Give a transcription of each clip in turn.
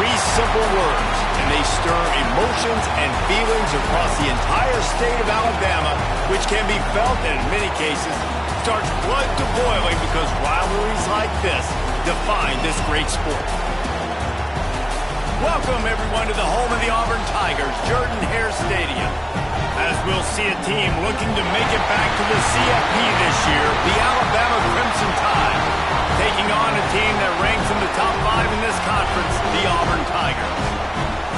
Three simple words, and they stir emotions and feelings across the entire state of Alabama, which can be felt and in many cases starts blood to boiling because rivalries like this define this great sport. Welcome, everyone, to the home of the Auburn Tigers, Jordan-Hare Stadium. As we'll see a team looking to make it back to the CFP this year, the Alabama Crimson Tide, taking on a team that ranks in the top 5 in this conference, the Auburn Tigers.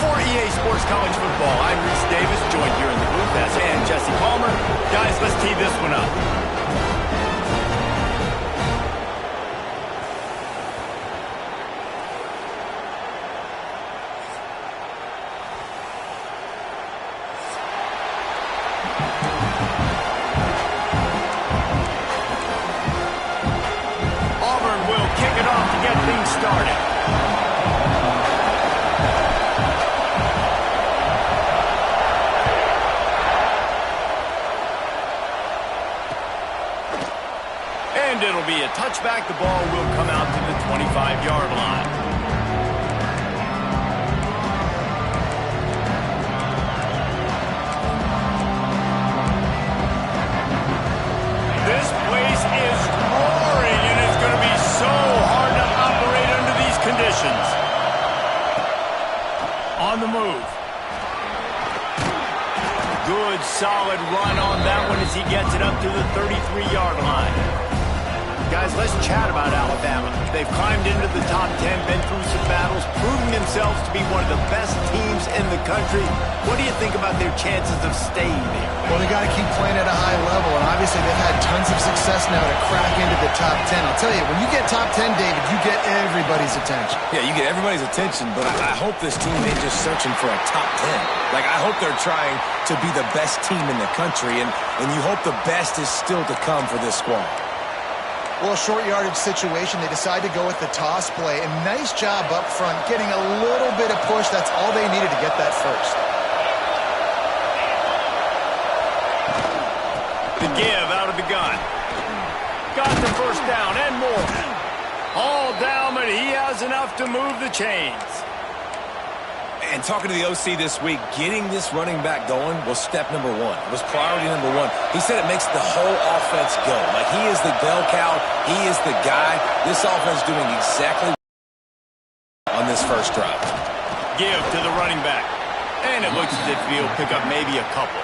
For EA Sports College Football, I'm Reese Davis, joined here in the booth as and Jesse Palmer. Guys, let's tee this one up. And it'll be a touchback. The ball will come out to the 25-yard line. This place is roaring, and it's going to be so hard to operate under these conditions. On the move. Good, solid run on that one as he gets it up to the 33-yard line. Guys, let's chat about Alabama. They've climbed into the top 10, been through some battles, proving themselves to be one of the best teams in the country. What do you think about their chances of staying there? Well, they got to keep playing at a high level, and obviously they've had tons of success now to crack into the top 10. I'll tell you, when you get top 10, David, you get everybody's attention. Yeah, you get everybody's attention, but I hope this team ain't just searching for a top 10. Like, I hope they're trying to be the best team in the country, and you hope the best is still to come for this squad. Well, short yardage situation, they decide to go with the toss play, and nice job up front, getting a little bit of push. That's all they needed to get that first. The give out of the gun. Got the first down and more. All down, but he has enough to move the chains. And talking to the OC this week, getting this running back going was step number one. It was priority number one. He said it makes the whole offense go. Like, he is the bell cow. He is the guy. This offense doing exactly on this first drive. Give to the running back. And it looks as if he'll pick up maybe a couple.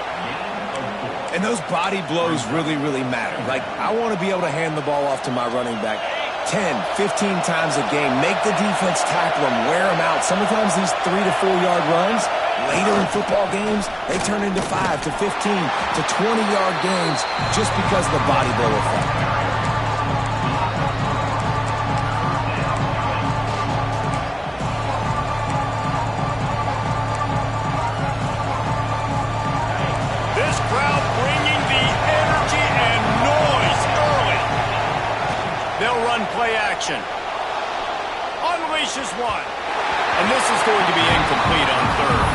And those body blows really, really matter. Like, I want to be able to hand the ball off to my running back 10, 15 times a game. Make the defense tackle them, wear them out. Sometimes these 3 to 4 yard runs, later in football games, they turn into 5 to 15 to 20-yard games just because of the body blow effect. This crowd bringing the energy and noise early. They'll run play action. Unleashes one. And this is going to be incomplete on third.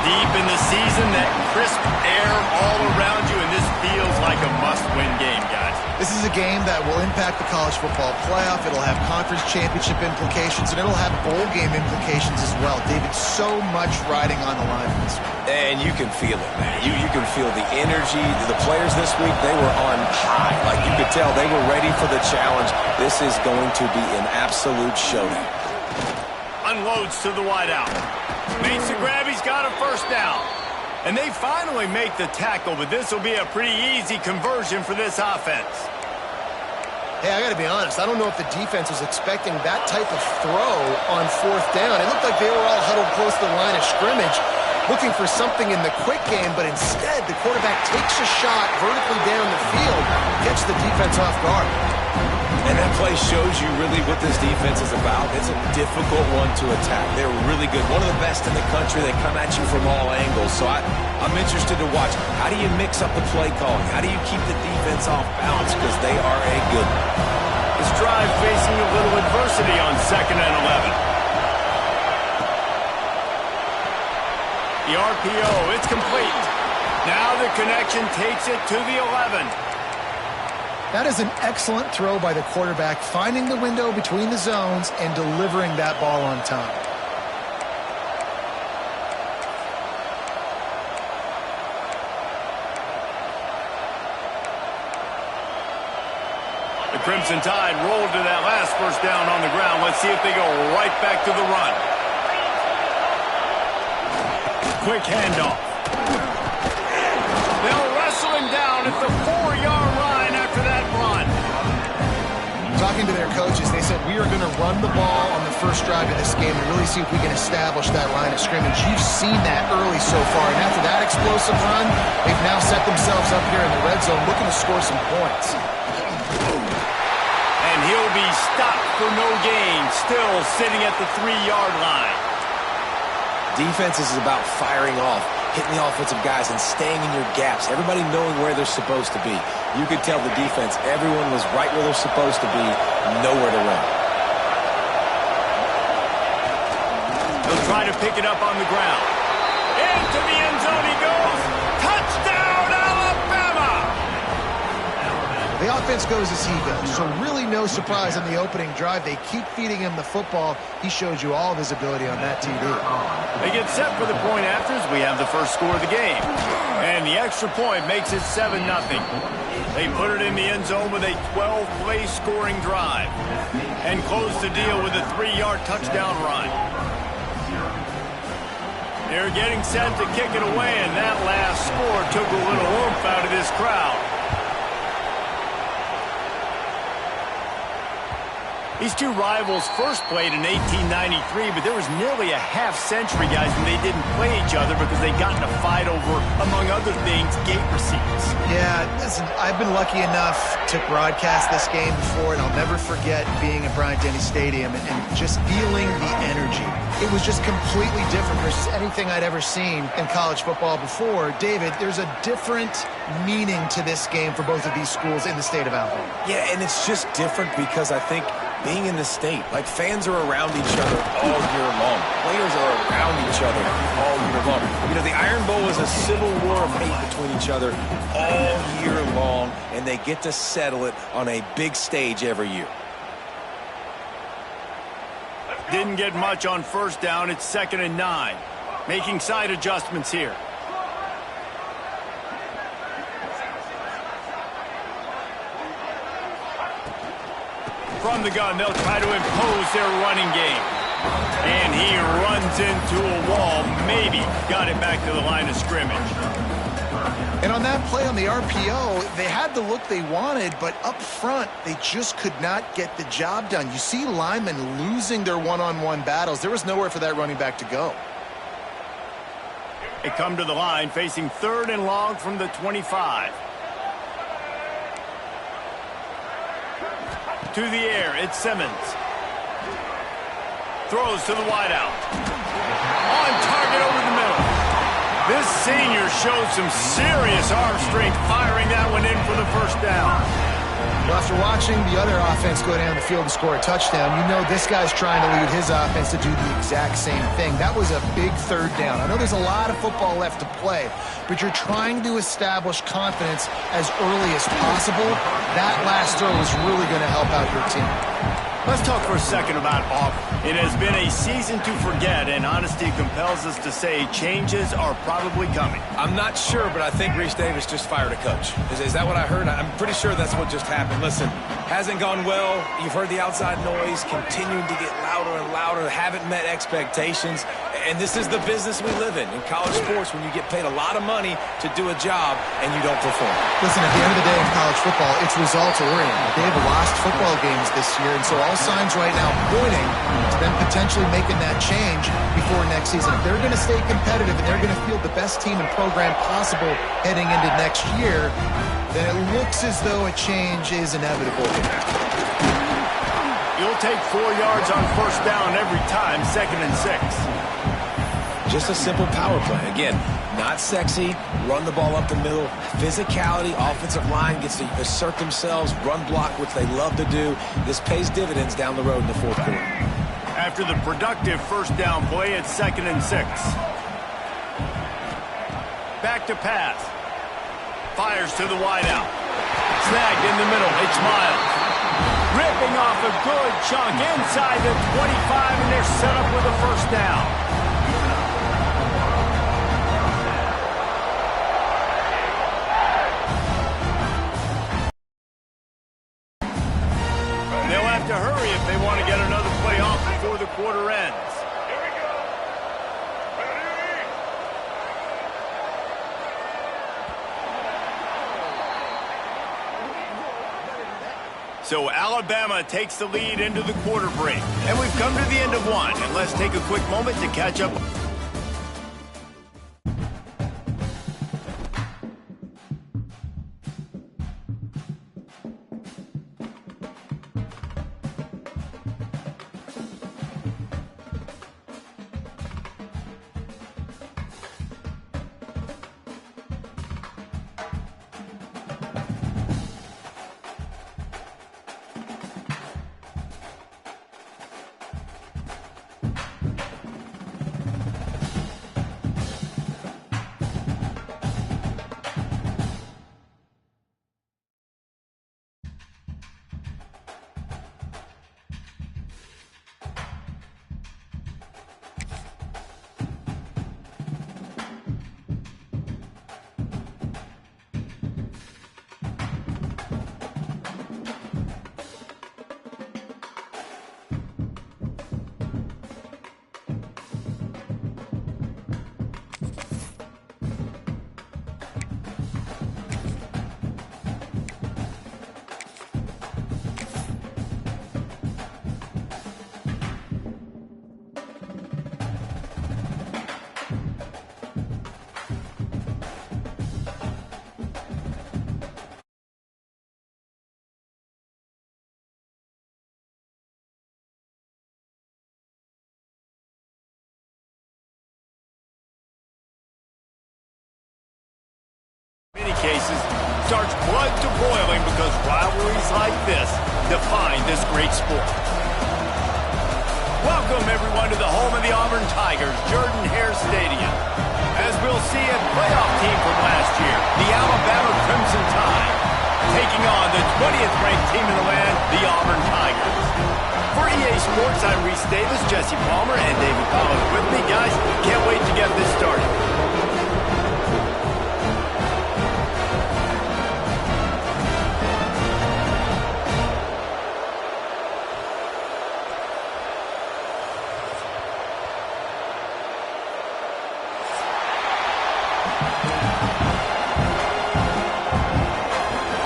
Deep in the season, that crisp air all around you, and this feels like a must-win game, guys. This is a game that will impact the college football playoff. It'll have conference championship implications, and it'll have bowl game implications as well. David, so much riding on the line in this one. And you can feel it, man. You can feel the energy. The players this week, they were on high. Like, you could tell they were ready for the challenge. This is going to be an absolute showdown. Unloads to the wideout. Makes the grab. He's got a first down. And they finally make the tackle, but this will be a pretty easy conversion for this offense. Hey, I got to be honest. I don't know if the defense was expecting that type of throw on fourth down. It looked like they were all huddled close to the line of scrimmage, looking for something in the quick game, but instead the quarterback takes a shot vertically down the field, gets the defense off guard. And that play shows you really what this defense is about. It's a difficult one to attack. They're really good. One of the best in the country. They come at you from all angles. So I'm interested to watch. How do you mix up the play calling? How do you keep the defense off balance? Because they are a good one. This drive facing a little adversity on 2nd and 11. The RPO, it's complete. Now the connection takes it to the 11. That is an excellent throw by the quarterback, finding the window between the zones and delivering that ball on time. Crimson Tide rolled to that last first down on the ground. Let's see if they go right back to the run. Quick handoff. They'll wrestle him down at the 4-yard line after that run. Talking to their coaches, they said, we are going to run the ball on the first drive of this game and really see if we can establish that line of scrimmage. You've seen that early so far, and after that explosive run, they've now set themselves up here in the red zone looking to score some points. And he'll be stopped for no gain, still sitting at the 3-yard line. Defense is about firing off, hitting the offensive guys and staying in your gaps, everybody knowing where they're supposed to be. You could tell the defense, everyone was right where they're supposed to be, nowhere to run. They'll try to pick it up on the ground. Into the end zone he goes. Touchdown, Alabama! The offense goes as he goes, so really no surprise on the opening drive. They keep feeding him the football. He shows you all of his ability on that TD. They get set for the point afters. We have the first score of the game. And the extra point makes it 7-0. They put it in the end zone with a 12-play scoring drive and close the deal with a 3-yard touchdown run. They're getting set to kick it away, and that last score took a little oomph out of this crowd. These two rivals first played in 1893, but there was nearly a half-century, guys, when they didn't play each other because they got in a fight over, among other things, gate receipts. Yeah, listen, I've been lucky enough to broadcast this game before, and I'll never forget being at Bryant-Denny Stadium and just feeling the energy. It was just completely different versus anything I'd ever seen in college football before. David, there's a different meaning to this game for both of these schools in the state of Alabama. Yeah, and it's just different because I think being in the state, like fans are around each other all year long. Players are around each other all year long. You know, the Iron Bowl is a civil war of hate between each other all year long, and they get to settle it on a big stage every year. Didn't get much on first down. It's 2nd and 9. Making side adjustments here. From the gun, they'll try to impose their running game. And he runs into a wall. Maybe got it back to the line of scrimmage. And on that play on the RPO, they had the look they wanted, but up front, they just could not get the job done. You see linemen losing their one-on-one battles. There was nowhere for that running back to go. They come to the line, facing 3rd and long from the 25. To the air, it's Simmons. Throws to the wideout. On target over the middle. This senior showed some serious arm strength firing that one in for the first down. Well, after watching the other offense go down the field and score a touchdown, you know this guy's trying to lead his offense to do the exact same thing. That was a big 3rd down. I know there's a lot of football left to play, but you're trying to establish confidence as early as possible. That last throw is really going to help out your team. Let's talk for a second about Auburn. It has been a season to forget, and honesty compels us to say changes are probably coming. I'm not sure, but I think Reese Davis just fired a coach. Is that what I heard? I'm pretty sure that's what just happened. Listen, hasn't gone well. You've heard the outside noise, continuing to get louder and louder, haven't met expectations. And this is the business we live in college sports, when you get paid a lot of money to do a job and you don't perform. Listen, at the end of the day in college football, it's results-oriented. They have lost football games this year, and so all signs right now pointing to them potentially making that change before next season. If they're going to stay competitive and they're going to field the best team and program possible heading into next year, then it looks as though a change is inevitable. You'll take 4 yards on first down every time, 2nd and 6. Just a simple power play. Again, not sexy, run the ball up the middle, physicality, offensive line gets to assert themselves, run block, which they love to do. This pays dividends down the road in the 4th quarter. After the productive first down play, it's 2nd and 6. Back to pass. Fires to the wideout. Snagged in the middle. It's Miles. Ripping off a good chunk inside the 25, and they're set up with a first down. begins. So Alabama takes the lead into the quarter break. And we've come to the end of one. And let's take a quick moment to catch up. In many cases, starts blood to boiling because rivalries like this define this great sport. Welcome, everyone, to the home of the Auburn Tigers, Jordan-Hare Stadium. As we'll see a playoff team from last year, the Alabama Crimson Tide, taking on the 20th ranked team in the land, the Auburn Tigers. For EA Sports, I'm Reese Davis, Jesse Palmer, and David Collins with me. Guys, can't wait to get this started.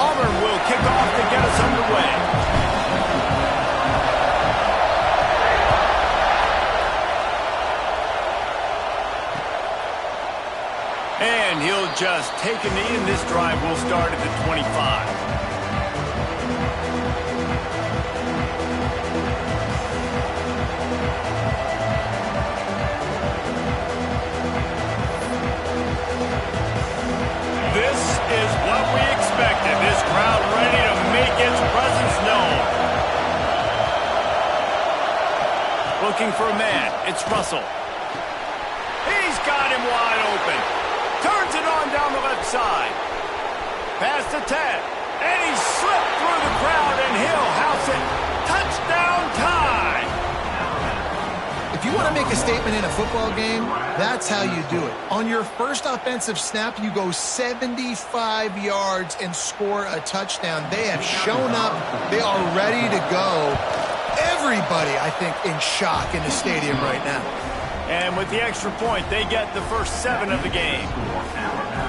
Auburn will kick off to get us underway. And he'll just take a knee, and this drive will start at the 25. This is what we expected. This crowd ready to make its presence known. Looking for a man. It's Russell. He's got him wide open. Turns it on down the left side. Pass to Ted. And he slipped through the crowd, and he'll house it. Touchdown time! If you want to make a statement in a football game, that's how you do it. On your first offensive snap, you go 75 yards and score a touchdown. They have shown up. They are ready to go. Everybody, I think, in shock in the stadium right now. And with the extra point, they get the first 7 of the game.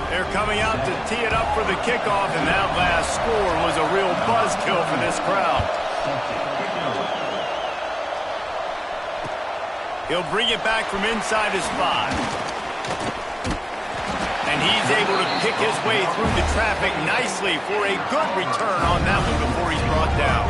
They're coming out to tee it up for the kickoff, and that last score was a real buzzkill for this crowd. He'll bring it back from inside his 5. And he's able to pick his way through the traffic nicely for a good return on that one before he's brought down.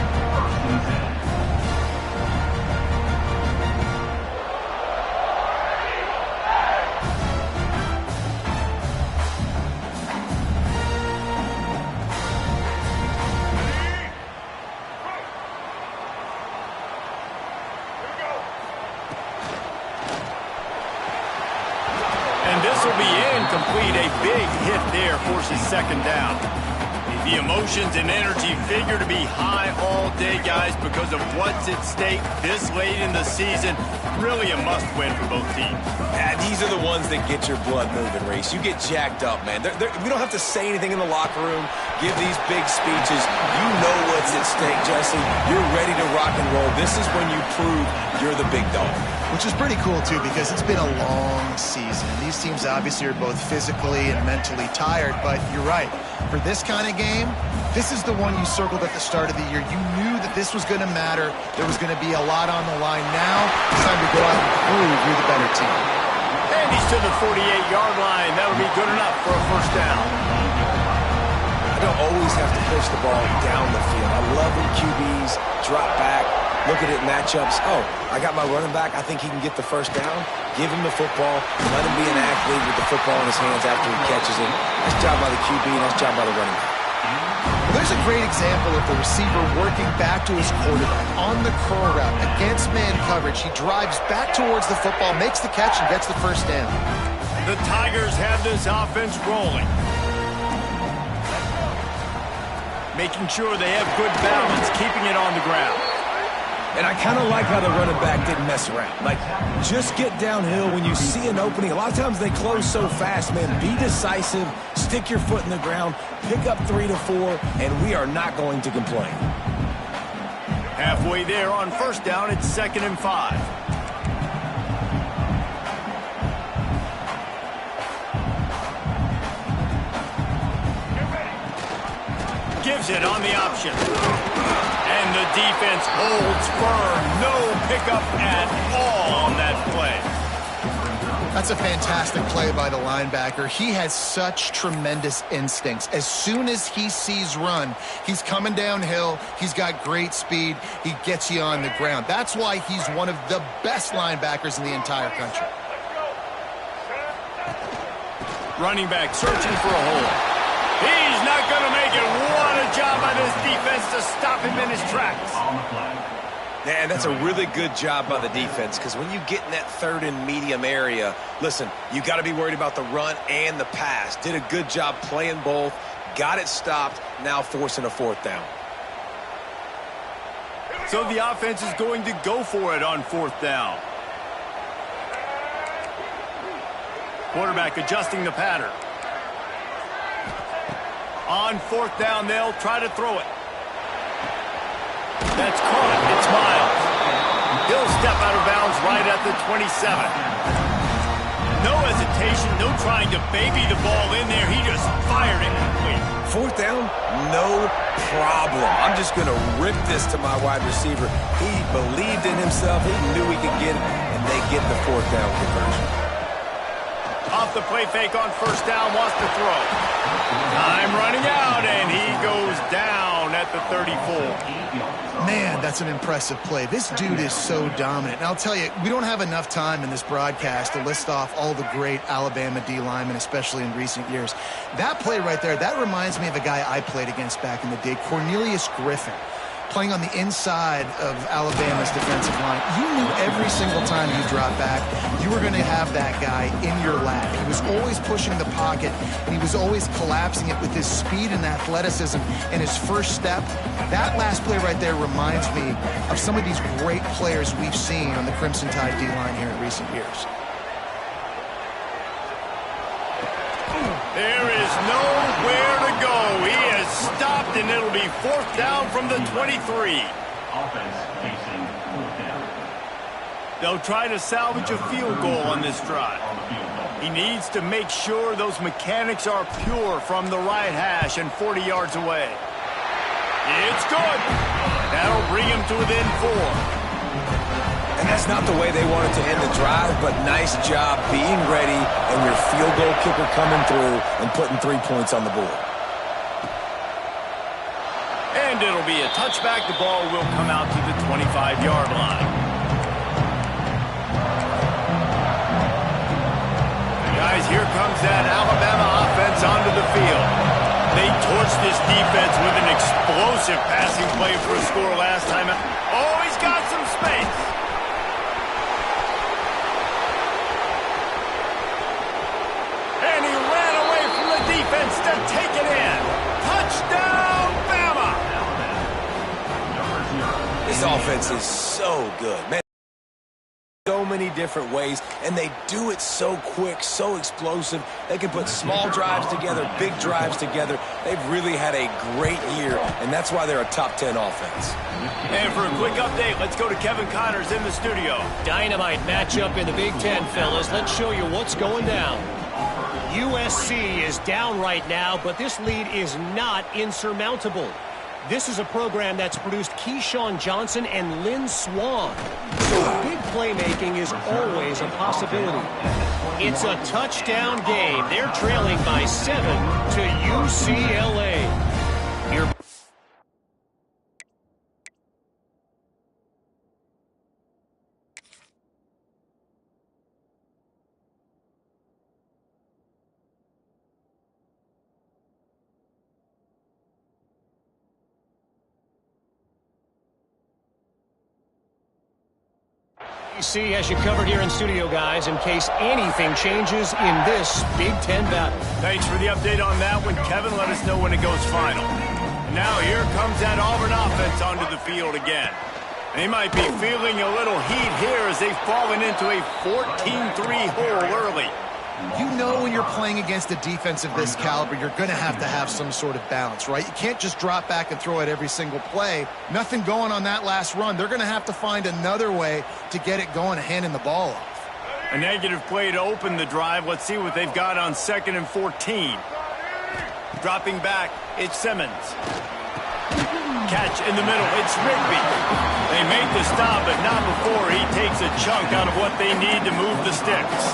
And this will be incomplete. A big hit there forces second down. The emotions and energy figure to be high all day, guys, because of what's at stake this late in the season. Really a must-win for both teams. Yeah, these are the ones that get your blood moving, Reese. You get jacked up, man. We don't have to say anything in the locker room, give these big speeches. You know what's at stake, Jesse. You're ready to rock and roll. This is when you prove you're the big dog. Which is pretty cool, too, because it's been a long season. These teams obviously are both physically and mentally tired, but you're right. For this kind of game, this is the one you circled at the start of the year. You knew that this was going to matter. There was going to be a lot on the line. Now, it's time to go out and prove you're the better team. And he's to the 48-yard line. That'll be good enough for a first down. I don't always have to push the ball down the field. I love when QBs drop back, look at it matchups. Oh, I got my running back. I think he can get the first down. Give him the football. Let him be an athlete with the football in his hands after he catches it. Nice job by the QB. Nice job by the running back. Well, there's a great example of the receiver working back to his quarterback on the curl route against man coverage. He drives back towards the football, makes the catch, and gets the first down. The Tigers have this offense rolling. Making sure they have good balance, keeping it on the ground. And I kind of like how the running back didn't mess around. Like, just get downhill when you see an opening. A lot of times they close so fast, man. Be decisive, stick your foot in the ground, pick up 3 to 4, and we are not going to complain. Halfway there on first down, it's 2nd and 5. Gives it on the option. And the defense holds firm. No pickup at all on that play. That's a fantastic play by the linebacker. He has such tremendous instincts. As soon as he sees run, he's coming downhill. He's got great speed. He gets you on the ground. That's why he's one of the best linebackers in the entire country. Running back searching for a hole. He's not going to make it. What a job by this defense to stop him in his tracks. Man, that's a really good job by the defense, because when you get in that 3rd and medium area, listen, you got to be worried about the run and the pass. Did a good job playing both, got it stopped, now forcing a 4th down. So the offense is going to go for it on 4th down. Quarterback adjusting the pattern. On 4th down, they'll try to throw it. That's caught. It's Miles. He'll step out of bounds right at the 27. No hesitation, no trying to baby the ball in there. He just fired it complete. 4th down, no problem. I'm just going to rip this to my wide receiver. He believed in himself. He knew he could get it, and they get the 4th down conversion. Off the play fake on first down, wants to throw. Time running out, and he goes down at the 34. Man, that's an impressive play. This dude is so dominant. And I'll tell you, we don't have enough time in this broadcast to list off all the great Alabama D linemen, especially in recent years. That play right there, that reminds me of a guy I played against back in the day, Cornelius Griffin, playing on the inside of Alabama's defensive line. You knew every single time you dropped back, you were going to have that guy in your lap. He was always pushing the pocket, and he was always collapsing it with his speed and athleticism and his first step. That last play right there reminds me of some of these great players we've seen on the Crimson Tide D-line here in recent years. There is nowhere to go. He has stopped, and it'll be 4th down from the 23. Offense facing 4th down. They'll try to salvage a field goal on this drive. He needs to make sure those mechanics are pure from the right hash and 40 yards away. It's good. That'll bring him to within 4. And that's not the way they wanted to end the drive, but nice job being ready and your field goal kicker coming through and putting 3 points on the board. And it'll be a touchback. The ball will come out to the 25-yard line. Guys, here comes that Alabama offense onto the field. They torched this defense with an explosive passing play for a score last time. Oh, he's got some space. And he ran away from the defense to take it in. Touchdown! This offense is so good, man. So many different ways, and they do it so quick, so explosive. They can put small drives together, big drives together. They've really had a great year, and that's why they're a top 10 offense. And for a quick update, let's go to Kevin Connors in the studio. Dynamite matchup in the Big Ten, fellas. Let's show you what's going down. USC is down right now, but this lead is not insurmountable. This is a program that's produced Keyshawn Johnson and Lynn Swann. So big playmaking is always a possibility. It's a touchdown game. They're trailing by 7 to UCLA. ABC has you covered here in studio, guys, in case anything changes in this Big Ten battle. Thanks for the update on that one, Kevin. Let us know when it goes final. Now here comes that Auburn offense onto the field again. They might be feeling a little heat here as they've fallen into a 14-3 hole early. You know when you're playing against a defense of this caliber, you're going to have some sort of balance, right? You can't just drop back and throw it every single play. Nothing going on that last run. They're going to have to find another way to get it going and handing the ball off. A negative play to open the drive. Let's see what they've got on 2nd and 14. Dropping back, it's Simmons. Catch in the middle, it's Rigby. They make the stop, but not before he takes a chunk out of what they need to move the sticks.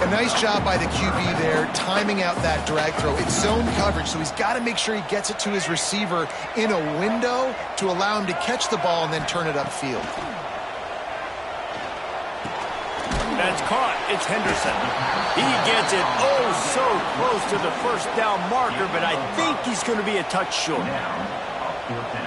A nice job by the QB there, timing out that drag throw. It's zone coverage, so he's got to make sure he gets it to his receiver in a window to allow him to catch the ball and then turn it upfield. That's caught. It's Henderson. He gets it oh so close to the first down marker, but I think he's going to be a touch short.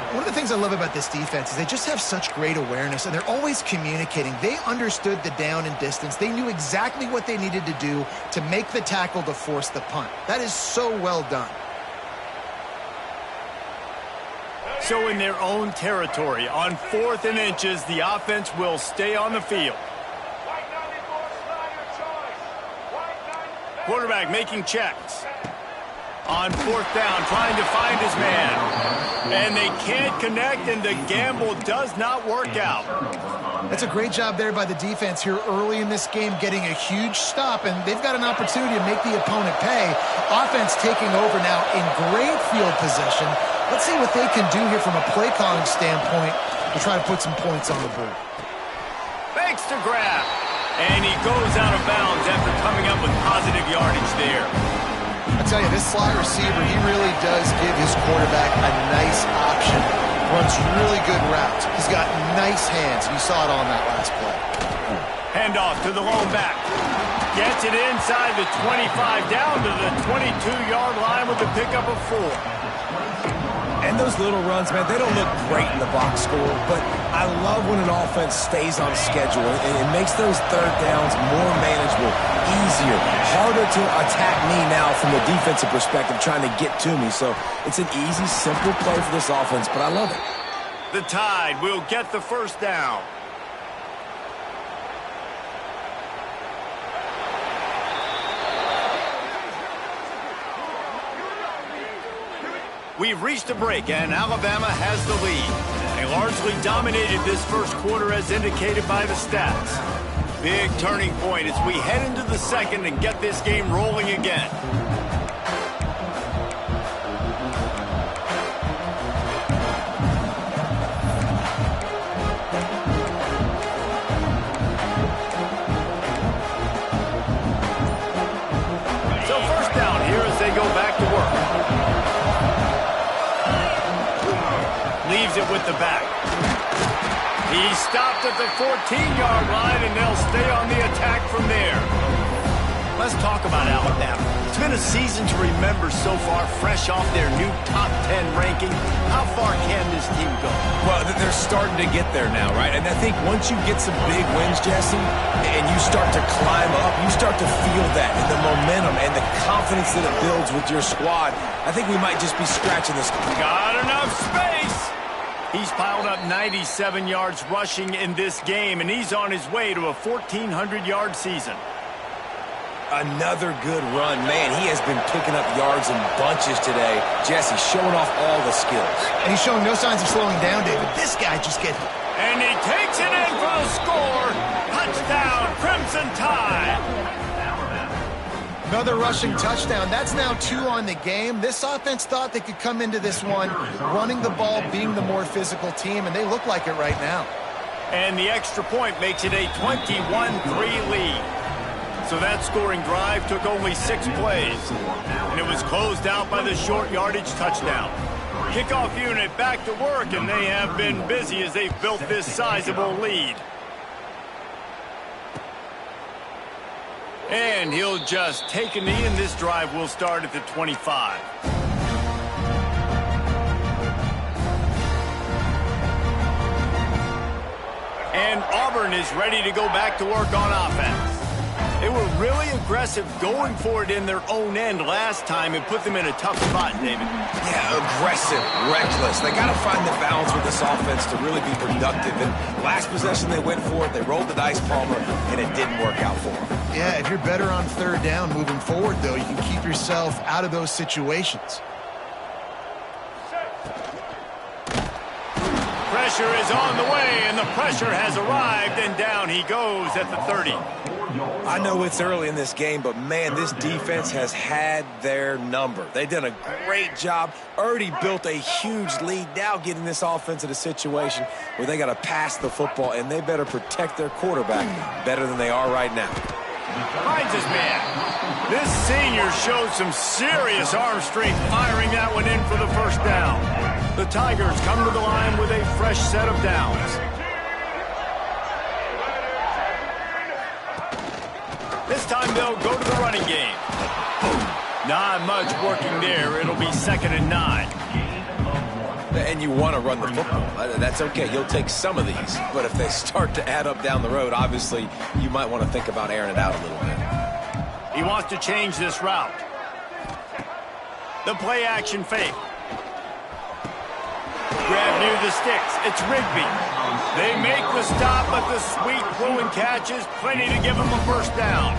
One of the things I love about this defense is they just have such great awareness, and they're always communicating. They understood the down and distance. They knew exactly what they needed to do to make the tackle to force the punt. That is so well done. So in their own territory, on 4th and inches, the offense will stay on the field. Quarterback making checks. On 4th down, trying to find his man. And they can't connect, and the gamble does not work out. That's a great job there by the defense here early in this game, getting a huge stop, and they've got an opportunity to make the opponent pay. Offense taking over now in great field possession. Let's see what they can do here from a play calling standpoint to try to put some points on the board. Fakes to grab. And he goes out of bounds after coming up with positive yardage there. I tell you, this slot receiver, he really does give his quarterback a nice option. Runs really good routes. He's got nice hands. You saw it on that last play. Handoff to the lone back. Gets it inside the 25, down to the 22-yard line with a pickup of 4. And those little runs, man, they don't look great in the box score, but I love when an offense stays on schedule, and it makes those third downs more manageable, easier, harder to attack me now from the defensive perspective trying to get to me. So it's an easy, simple play for this offense, but I love it. The Tide will get the first down. We've reached a break, and Alabama has the lead. They largely dominated this first quarter as indicated by the stats. Big turning point as we head into the second and get this game rolling again. So first down here as they go back to work. Leaves it with the back. He stopped at the 14-yard line, and they'll stay on the attack from there. Let's talk about Alabama. It's been a season to remember so far, fresh off their new top 10 ranking. How far can this team go? Well, they're starting to get there now, right? And I think once you get some big wins, Jesse, and you start to climb up, you start to feel that and the momentum and the confidence that it builds with your squad. I think we might just be scratching this. Got enough space. He's piled up 97 yards rushing in this game, and he's on his way to a 1,400-yard season. Another good run. Man, he has been picking up yards in bunches today. Jesse showing off all the skills. And he's showing no signs of slowing down, David. This guy just gets... And he takes it in for the score. Touchdown, Crimson Tide. Another rushing touchdown. That's now 2 on the game. This offense thought they could come into this one running the ball, being the more physical team, and they look like it right now. And the extra point makes it a 21-3 lead. So that scoring drive took only 6 plays, and it was closed out by the short yardage touchdown. Kickoff unit back to work, and they have been busy as they've built this sizable lead. And he'll just take a knee, and this drive will start at the 25. And Auburn is ready to go back to work on offense. They were really aggressive going for it in their own end last time and put them in a tough spot, David. Yeah, aggressive, reckless. They got to find the balance with this offense to really be productive. And last possession they went for it, they rolled the dice, Palmer, and it didn't work out for them. Yeah, if you're better on third down moving forward, though, you can keep yourself out of those situations. Pressure is on the way, and the pressure has arrived, and down he goes at the 30. I know it's early in this game, but, man, this defense has had their number. They've done a great job, already built a huge lead, now getting this offense in a situation where they got to pass the football, and they better protect their quarterback better than they are right now. Finds his man. This senior showed some serious arm strength firing that one in for the first down. The Tigers come to the line with a fresh set of downs. This time they'll go to the running game. Not much working there. It'll be 2nd and 9. And you want to run the football. That's okay. You'll take some of these. But if they start to add up down the road, obviously you might want to think about airing it out a little bit. He wants to change this route. The play action fake. Grab near the sticks. It's Rigby. They make the stop, but the sweet throw and catch is plenty to give them a first down.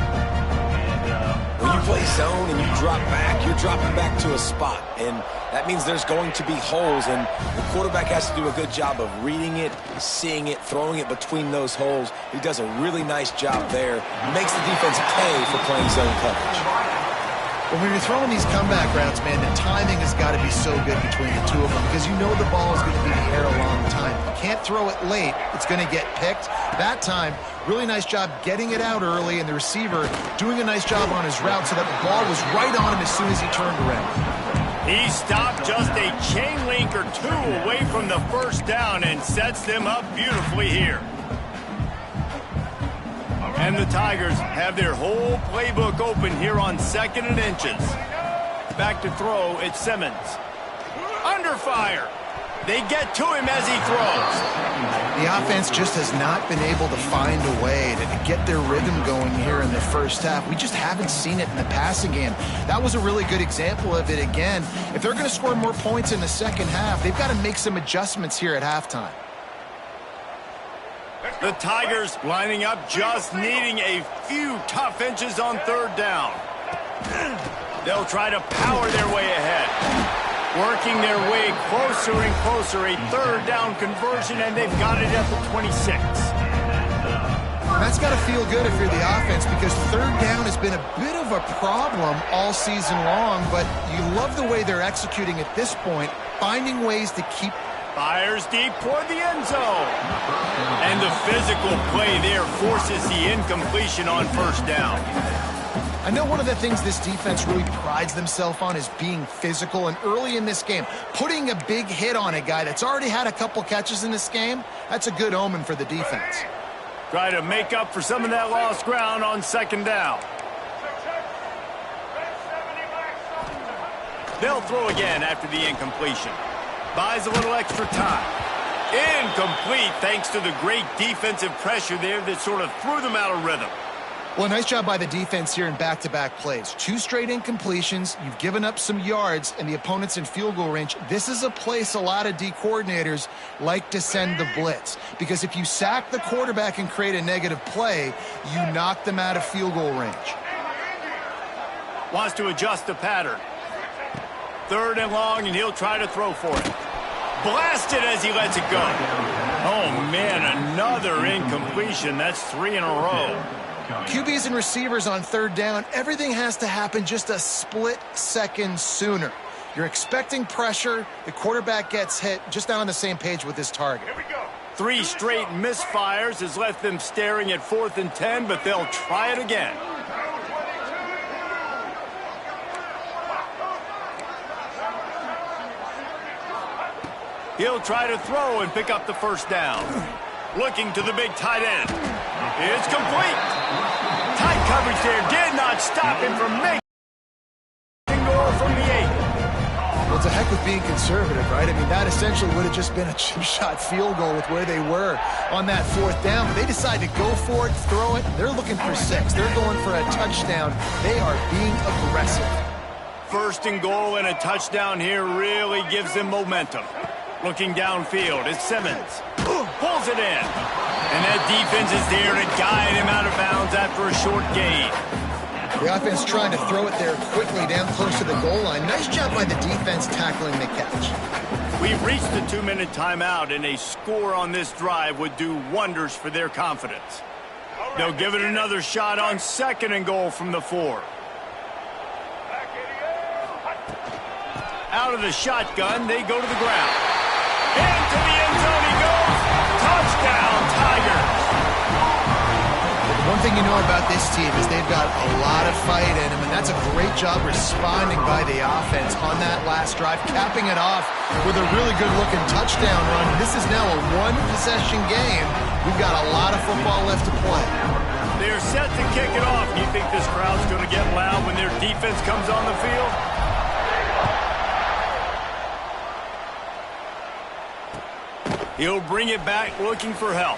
When you play zone and you drop back, you're dropping back to a spot. And that means there's going to be holes, and the quarterback has to do a good job of reading it, seeing it, throwing it between those holes. He does a really nice job there. Makes the defense pay for playing zone coverage. But when you're throwing these comeback routes, man, the timing has got to be so good between the two of them because you know the ball is going to be in the air a long time. You can't throw it late. It's going to get picked. That time, really nice job getting it out early, and the receiver doing a nice job on his route so that the ball was right on him as soon as he turned around. He stopped just a chain link or 2 away from the first down and sets them up beautifully here. And the Tigers have their whole playbook open here on 2nd and inches. Back to throw, it's Simmons. Under fire. They get to him as he throws. The offense just has not been able to find a way to get their rhythm going here in the first half. We just haven't seen it in the passing game. That was a really good example of it again. If they're going to score more points in the second half, they've got to make some adjustments here at halftime. The Tigers lining up, just needing a few tough inches on third down. They'll try to power their way ahead. Working their way closer and closer, a third down conversion, and they've got it at the 26. That's got to feel good if you're the offense because third down has been a bit of a problem all season long, but you love the way they're executing at this point, finding ways to keep... Fires deep toward the end zone. And the physical play there forces the incompletion on first down. I know one of the things this defense really prides themselves on is being physical, and early in this game, putting a big hit on a guy that's already had a couple catches in this game, that's a good omen for the defense. Try to make up for some of that lost ground on 2nd down. They'll throw again after the incompletion. Buys a little extra time. Incomplete thanks to the great defensive pressure there that sort of threw them out of rhythm. Well, nice job by the defense here in back-to-back plays. 2 straight incompletions, you've given up some yards, and the opponent's in field goal range. This is a place a lot of D coordinators like to send the blitz, because if you sack the quarterback and create a negative play, you knock them out of field goal range. Wants to adjust the pattern. 3rd and long, and he'll try to throw for it. Blasted as he lets it go. Oh, man, another incompletion. That's 3 in a row. QBs and receivers on 3rd down, everything has to happen just a split second sooner. You're expecting pressure, the quarterback gets hit, just not on the same page with his target. 3 straight misfires has left them staring at 4th and 10, but they'll try it again. He'll try to throw and pick up the 1st down. Looking to the big tight end. It's complete. Tight coverage there did not stop him from making goal from the 8. Well, it's a heck with being conservative, right? I mean, that essentially would have just been a chip shot field goal with where they were on that 4th down. But they decide to go for it, throw it. They're looking for 6. They're going for a touchdown. They are being aggressive. 1st and goal and a touchdown here really gives them momentum. Looking downfield, it's Simmons. Pulls it in. And that defense is there to guide him out of bounds after a short gain. The offense trying to throw it there quickly down close to the goal line. Nice job by the defense tackling the catch. We've reached the 2-minute timeout, and a score on this drive would do wonders for their confidence. They'll give it another shot on 2nd and goal from the 4. Out of the shotgun, they go to the ground. Into the end zone he goes. Touchdown, Tigers. One thing you know about this team is they've got a lot of fight in them, and that's a great job responding by the offense on that last drive, capping it off with a really good-looking touchdown run. This is now a 1-possession game. We've got a lot of football left to play. They're set to kick it off. Do you think this crowd's going to get loud when their defense comes on the field? He'll bring it back looking for help.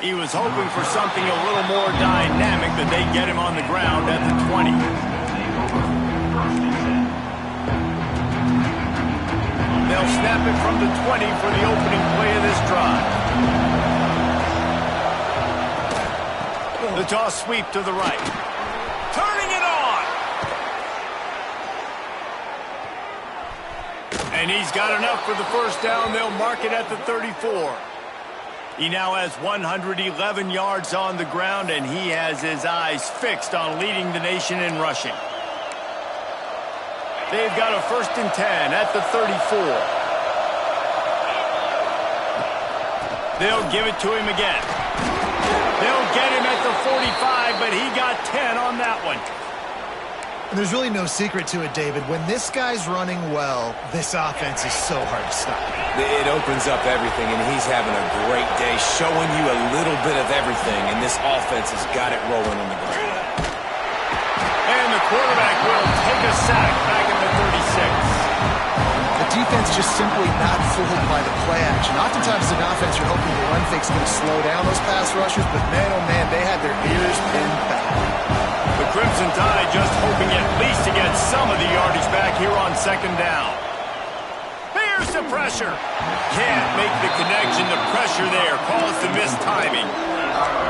He was hoping for something a little more dynamic, but they get him on the ground at the 20. They'll snap it from the 20 for the opening play of this drive. The toss sweep to the right. Turning it on! And he's got enough for the 1st down. They'll mark it at the 34. He now has 111 yards on the ground, and he has his eyes fixed on leading the nation in rushing. They've got a 1st and 10 at the 34. They'll give it to him again. They'll get him at the 45, but he got 10 on that one. And there's really no secret to it, David. When this guy's running well, this offense is so hard to stop. It opens up everything, and he's having a great day, showing you a little bit of everything, and this offense has got it rolling on the ground. And the quarterback will take a sack back at the 36. The defense just simply not fooled by the play action. Oftentimes as an offense, you're hoping the run fake's going to slow down those pass rushers, but man, oh man, they had their ears pinned back. The Crimson Tide just hoping at least to get some of the yardage back here on 2nd down. Here's the pressure. Can't make the connection. The pressure there caused the missed timing.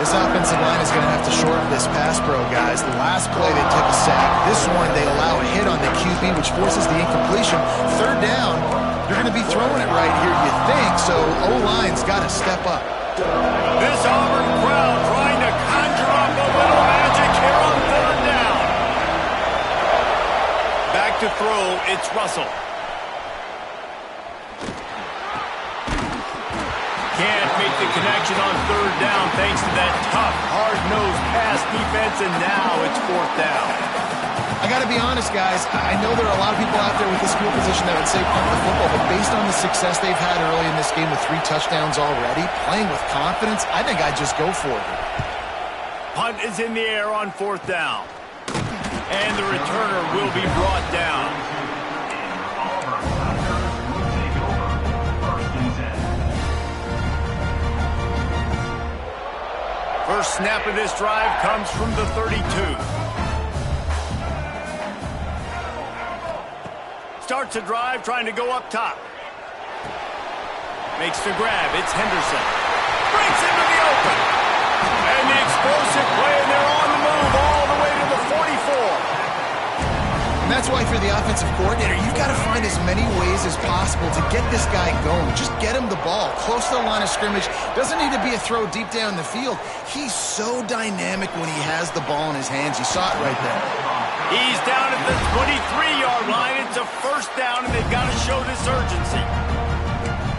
This offensive line is going to have to shorten this pass pro, guys. The last play they took a sack. This one they allow a hit on the QB, which forces the incompletion. 3rd down, you're going to be throwing it right here, you think, so O-line's got to step up. This Auburn crowd trying to conjure up a little magic here on 3rd down. Back to throw, it's Russell. Can't make the connection on 3rd down thanks to that tough, hard-nosed pass defense, and now it's 4th down. I got to be honest, guys. I know there are a lot of people out there with this field position that would say punt the football, but based on the success they've had early in this game with 3 touchdowns already, playing with confidence, I think I'd just go for it. Punt is in the air on 4th down. And the returner will be brought down. First snap of this drive comes from the 32. Starts a drive trying to go up top. Makes the grab. It's Henderson. Breaks into the open. And the explosive play, and they're on the move all the way to the 44. And that's why, for the offensive coordinator, you've got to find as many ways as possible to get this guy going. Just get him the ball close to the line of scrimmage. Doesn't need to be a throw deep down the field. He's so dynamic when he has the ball in his hands. You saw it right there. He's down at the 23-yard line. It's a first down, and they've got to show this urgency.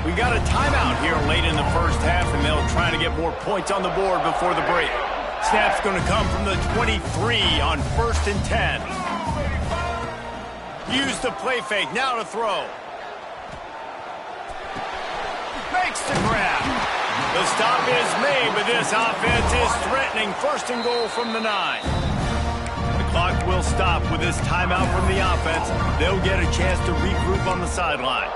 We got a timeout here late in the first half, and they'll try to get more points on the board before the break. Snap's going to come from the 23 on 1st and 10. Use the play fake, now to throw. Makes the grab. The stop is made, but this offense is threatening. 1st and goal from the 9. The clock will stop with this timeout from the offense. They'll get a chance to regroup on the sideline.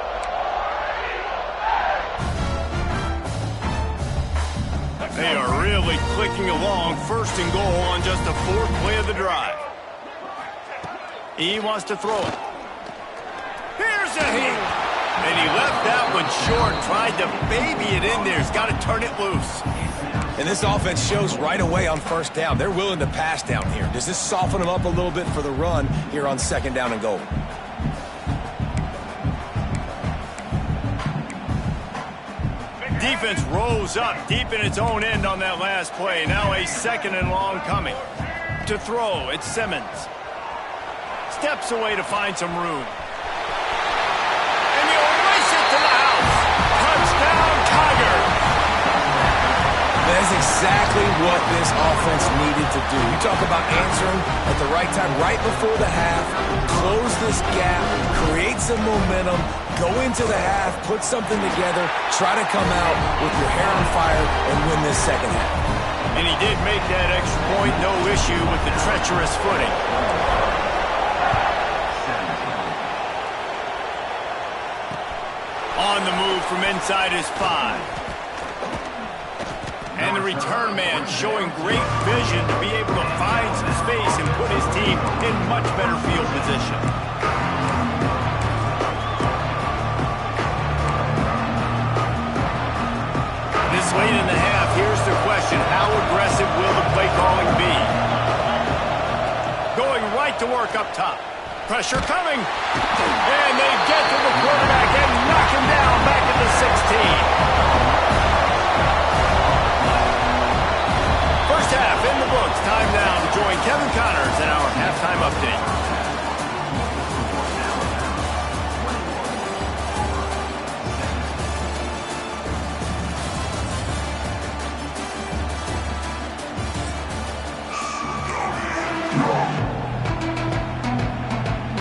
They are really clicking along. 1st and goal on just the 4th play of the drive. He wants to throw it. Here's a hit. And he left that one short. Tried to baby it in there. He's got to turn it loose. And this offense shows right away on 1st down. They're willing to pass down here. Does this soften them up a little bit for the run here on 2nd down and goal? Defense rose up deep in its own end on that last play. Now a 2nd and long coming. To throw, it's Simmons. Steps away to find some room. And he'll race it to the house. Touchdown, Tigers. That's exactly what this offense needed to do. You talk about answering at the right time, right before the half, close this gap, create some momentum, go into the half, put something together, try to come out with your hair on fire and win this 2nd half. And he did make that extra point, no issue with the treacherous footing. On the move from inside his 5. And the return man showing great vision to be able to find some space and put his team in much better field position. This late in the half, here's the question. How aggressive will the play calling be? Going right to work up top. Pressure coming. And they get to the quarterback and knock him down back at the 16. First half in the books. Time now to join Kevin Connors in our halftime update.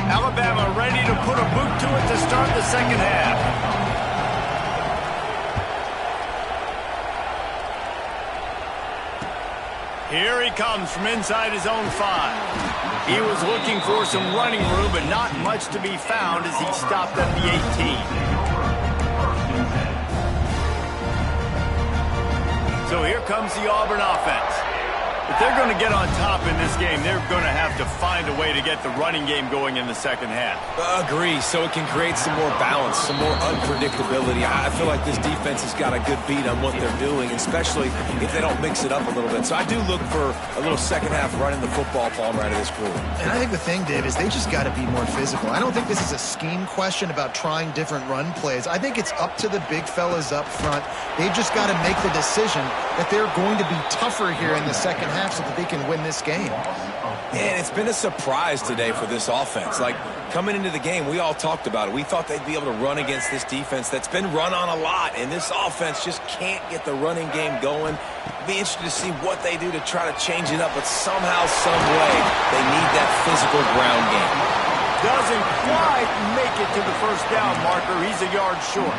Alabama ready to put a boot to it to start the 2nd half. Here he comes from inside his own 5. He was looking for some running room, but not much to be found as he stopped at the 18. So here comes the Auburn offense. If they're going to get on top in this game, they're going to have to find a way to get the running game going in the 2nd half. Agree, so it can create some more balance, some more unpredictability. I feel like this defense has got a good beat on what they're doing, especially if they don't mix it up a little bit. So I do look for a little 2nd half running the football palm out of this group. And I think the thing, Dave, is they just got to be more physical. I don't think this is a scheme question about trying different run plays. I think it's up to the big fellas up front. They've just got to make the decision that they're going to be tougher here in the 2nd half so that they can win this game. And it's been a surprise today for this offense. Like, coming into the game, we all talked about it. We thought they'd be able to run against this defense that's been run on a lot, and this offense just can't get the running game going. Be interested to see what they do to try to change it up, but somehow, some way, they need that physical ground game. Doesn't quite make it to the 1st down marker. He's a yard short.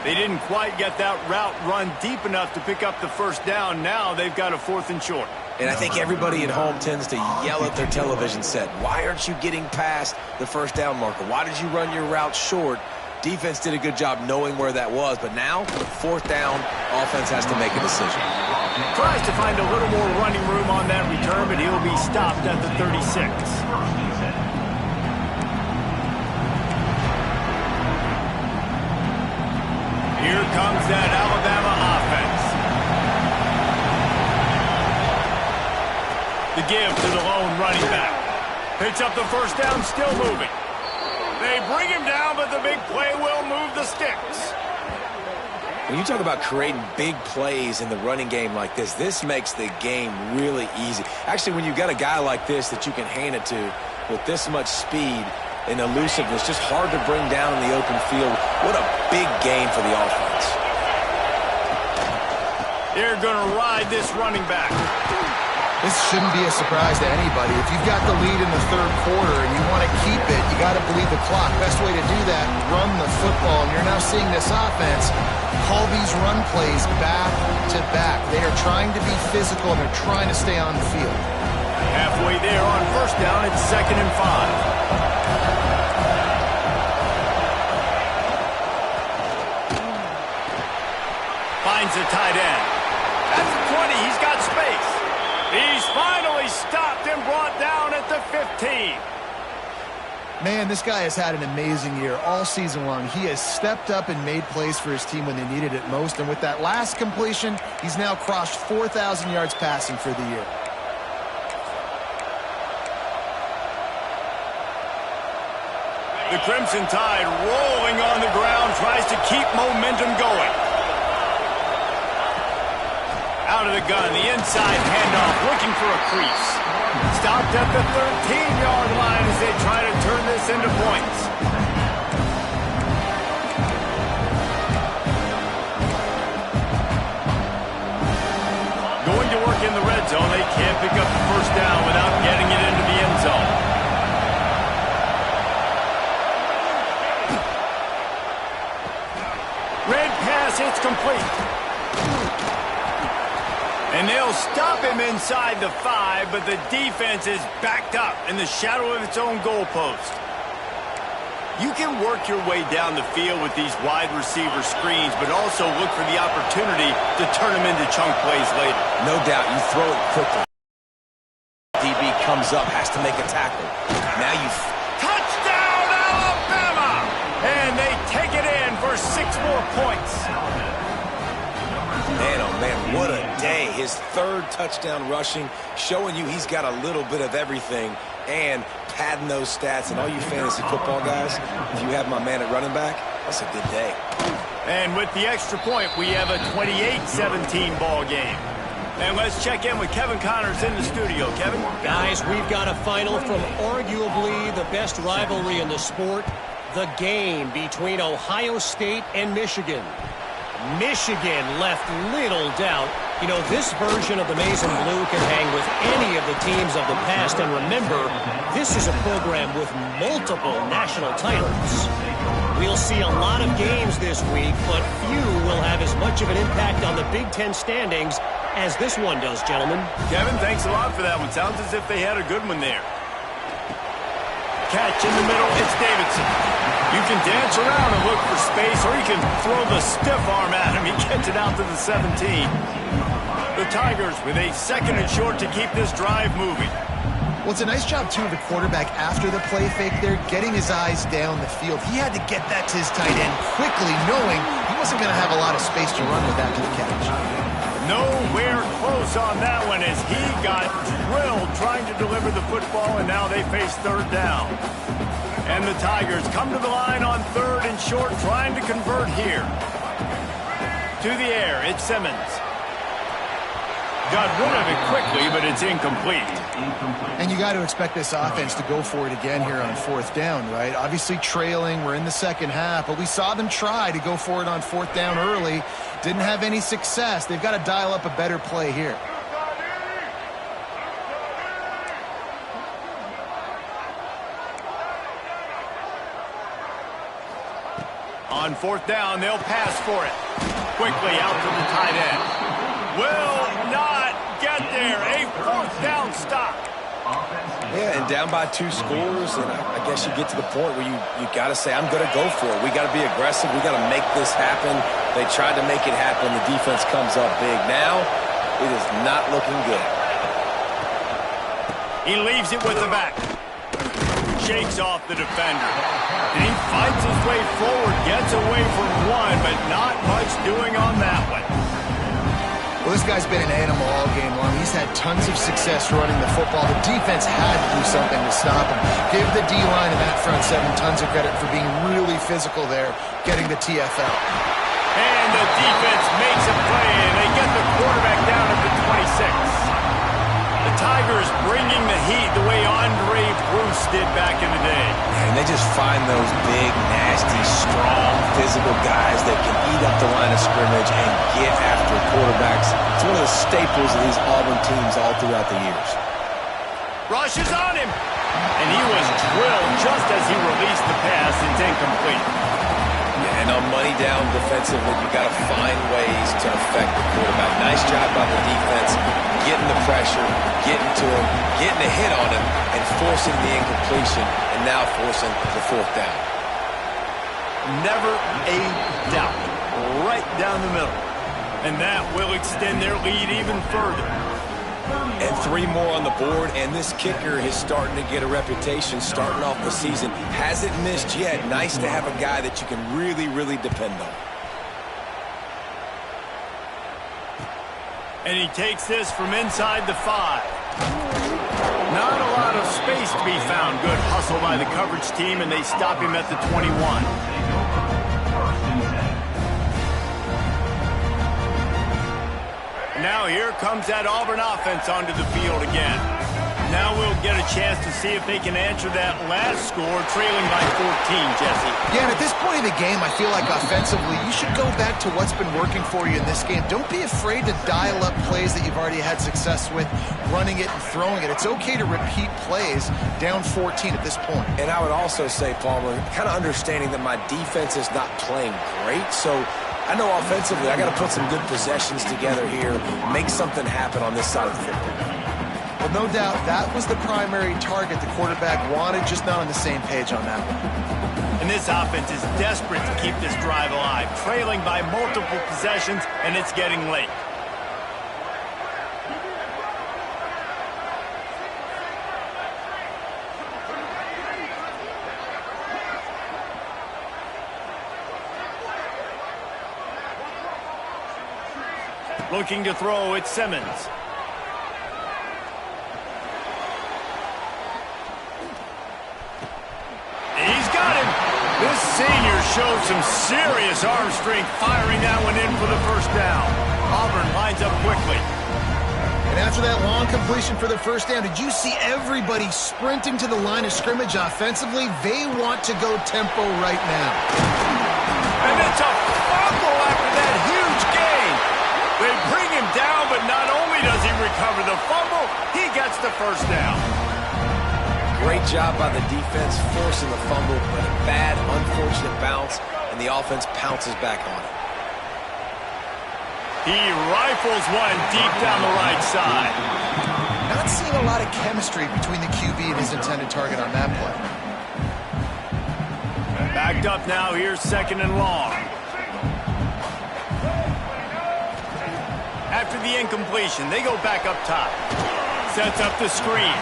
They didn't quite get that route run deep enough to pick up the 1st down. Now they've got a 4th and short. And I think everybody at home tends to yell at their television set. Why aren't you getting past the 1st down marker? Why did you run your route short? Defense did a good job knowing where that was, but now, 4th down, offense has to make a decision. Tries to find a little more running room on that return, but he'll be stopped at the 36. Here comes that Alabama offense. The give to the lone running back. Picks up the first down, still moving. They bring him down, but the big play will move the sticks. When you talk about creating big plays in the running game like this makes the game really easy. Actually, when you've got a guy like this that you can hand it to with this much speed and elusiveness, just hard to bring down in the open field. What a big game for the offense. They're going to ride this running back. This shouldn't be a surprise to anybody. If you've got the lead in the third quarter and you want to keep it, you got to bleed the clock. Best way to do that, run the football. And you're now seeing this offense call these run plays back to back. They are trying to be physical and they're trying to stay on the field. Halfway there on first down, it's 2nd and 5. Finds the tight end. At the 20, he's got space. He's finally stopped and brought down at the 15. Man, this guy has had an amazing year all season long. He has stepped up and made plays for his team when they needed it most. And with that last completion, he's now crossed 4,000 yards passing for the year. The Crimson Tide rolling on the ground, tries to keep momentum going. Out of the gun, the inside handoff, looking for a crease. Stopped at the 13-yard line as they try to turn this into points. Going to work in the red zone. They can't pick up the first down without getting it into the end zone. Red pass, it's complete. And they'll stop him inside the 5, but the defense is backed up in the shadow of its own goalpost. You can work your way down the field with these wide receiver screens, but also look for the opportunity to turn them into chunk plays later. No doubt, you throw it quickly. DB comes up, has to make a tackle. Now you... Touchdown, Alabama! And they take it in for 6 more points. Man, oh man, what a day. His 3rd touchdown rushing, showing you he's got a little bit of everything and padding those stats. And all you fantasy football guys, if you have my man at running back, that's a good day. And with the extra point, we have a 28-17 ball game. And let's check in with Kevin Connors in the studio. Kevin? Guys, we've got a final from arguably the best rivalry in the sport, the game between Ohio State and Michigan. Michigan left little doubt. You know, this version of the Maize and Blue can hang with any of the teams of the past. And remember, this is a program with multiple national titles. We'll see a lot of games this week, but few will have as much of an impact on the Big Ten standings as this one does, gentlemen. Kevin, thanks a lot for that one. Sounds as if they had a good one there. Catch in the middle, it's Davidson. You can dance around and look for space, or you can throw the stiff arm at him. He gets it out to the 17. The Tigers with a 2nd and short to keep this drive moving. Well, it's a nice job, too, of the quarterback after the play fake there, getting his eyes down the field. He had to get that to his tight end quickly, knowing he wasn't going to have a lot of space to run with after the catch. Nowhere close on that one as he got drilled trying to deliver the football, and now they face 3rd down. And the Tigers come to the line on 3rd and short, trying to convert here. To the air, it's Simmons. Got rid of it quickly, but it's incomplete. And you got to expect this offense to go for it again here on 4th down, right? Obviously trailing, we're in the second half, but we saw them try to go for it on 4th down early. Didn't have any success. They've got to dial up a better play here. On 4th down, they'll pass for it. Quickly out to the tight end. Will not get there. A 4th down stop. Yeah, and down by 2 scores, and I guess you get to the point where you got to say, I'm going to go for it. We got to be aggressive. We got to make this happen. They tried to make it happen. The defense comes up big. Now, It is not looking good. He leaves it with the back. Shakes off the defender. And he fights his way forward, gets away from one, but not much doing on that one. Well, this guy's been an animal all game long. He's had tons of success running the football. The defense had to do something to stop him. Give the D-line and that front seven tons of credit for being really physical there, getting the TFL. And the defense makes a play, and they get the quarterback down at the 26. The Tigers bringing the heat the way Andre Bruce did back in the day. And they just find those big, nasty, strong, physical guys that can eat up the line of scrimmage and get after quarterbacks. It's one of the staples of these Auburn teams all throughout the years. Rushes on him, and he was drilled just as he released the pass. It's incomplete. Yeah, and on money down defensively, you got to find ways to affect the quarterback. Nice job by the defense, getting the pressure, getting to him, getting a hit on him, and forcing the incompletion, and now forcing the fourth down. Never a doubt. Right down the middle. And that will extend their lead even further. And 3 more on the board, and this kicker is starting to get a reputation starting off the season. Hasn't missed yet. Nice to have a guy that you can really, really depend on. And he takes this from inside the 5. Not a lot of space to be found. Good hustle by the coverage team, and they stop him at the 21. Now here comes that Auburn offense onto the field again. Now we'll get a chance to see if they can answer that last score, trailing by 14, Jesse. Yeah, and at this point in the game, I feel like offensively, you should go back to what's been working for you in this game. Don't be afraid to dial up plays that you've already had success with, running it and throwing it. It's okay to repeat plays down 14 at this point. And I would also say, Palmer, kind of understanding that my defense is not playing great, so I know offensively I got to put some good possessions together here, make something happen on this side of the football. Well, no doubt that was the primary target the quarterback wanted, just not on the same page on that one. And this offense is desperate to keep this drive alive, trailing by multiple possessions, and it's getting late. Looking to throw, it's Simmons. He's got him. This senior showed some serious arm strength, firing that one in for the first down. Auburn lines up quickly. And after that long completion for the first down, did you see everybody sprinting to the line of scrimmage offensively? They want to go tempo right now. And it's a fumble after that huge gain. They bring him down, but not only does he recover the fumble, he gets the first down. Great job by the defense forcing the fumble, but a bad, unfortunate bounce, and the offense pounces back on it. He rifles one deep down the right side. Not seeing a lot of chemistry between the QB and his intended target on that play. Backed up now, here's second and long. After the incompletion, they go back up top. Sets up the screen.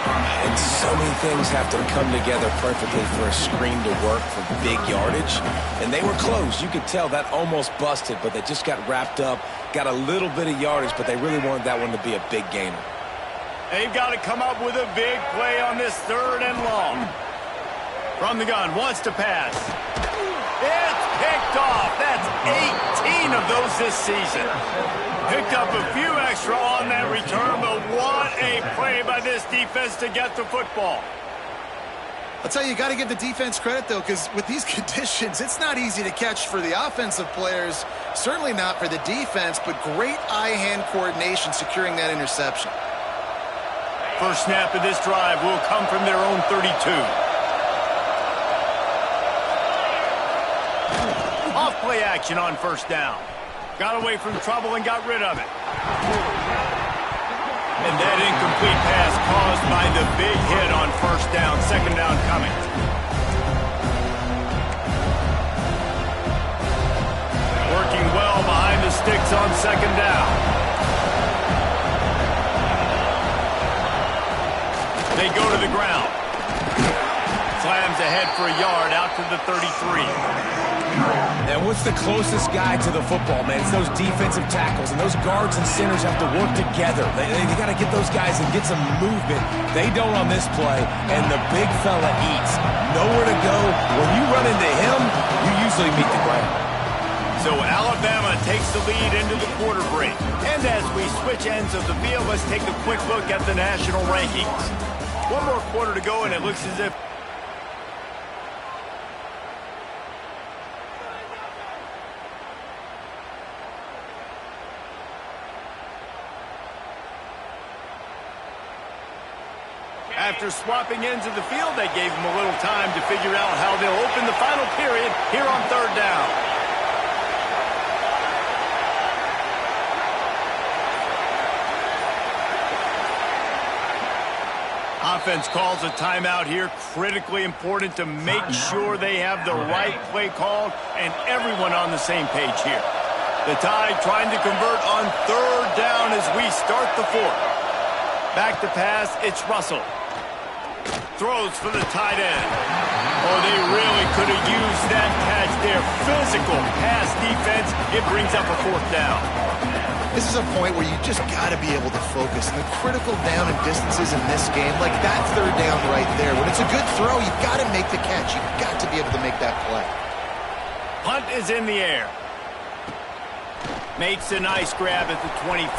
And so many things have to come together perfectly for a screen to work for big yardage. And they were close. You could tell that almost busted, but they just got wrapped up, got a little bit of yardage, but they really wanted that one to be a big gainer. They've got to come up with a big play on this third and long. From the gun, wants to pass. It's picked off. That's 18 of those this season. Picked up a few extra on that return, but what a play by this defense to get the football. I'll tell you, you got to give the defense credit, though, because with these conditions, it's not easy to catch for the offensive players, certainly not for the defense, but great eye-hand coordination securing that interception. First snap of this drive will come from their own 32. Off play action on first down. Got away from trouble and got rid of it. And that incomplete pass caused by the big hit on first down. Second down coming. Working well behind the sticks on second down. They go to the ground. Slams ahead for a yard out to the 33. And what's the closest guy to the football, man? It's those defensive tackles, and those guards and centers have to work together. They got to get those guys and get some movement. They don't on this play, and the big fella eats. Nowhere to go. When you run into him, you usually meet the ground. So Alabama takes the lead into the quarter break. And as we switch ends of the field, let's take a quick look at the national rankings. One more quarter to go, and it looks as if after swapping ends of the field, they gave them a little time to figure out how they'll open the final period here on third down. Offense calls a timeout here. Critically important to make sure they have the right play called and everyone on the same page here. The Tide trying to convert on third down as we start the fourth. Back to pass, it's Russell. Throws for the tight end. Oh, they really could have used that catch there. Physical pass defense. It brings up a fourth down. This is a point where you just got to be able to focus. The critical down and distances in this game, like that third down right there. When it's a good throw, you've got to make the catch. You've got to be able to make that play. Punt is in the air. Makes a nice grab at the 25.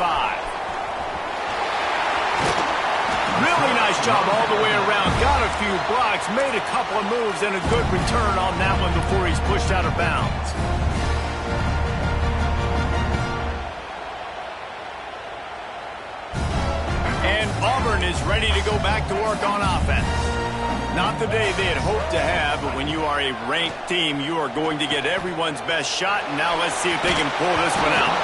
Really nice job all the way around. Got a few blocks, made a couple of moves, and a good return on that one before he's pushed out of bounds. And Auburn is ready to go back to work on offense. Not the day they had hoped to have, but when you are a ranked team, you are going to get everyone's best shot. And now let's see if they can pull this one out.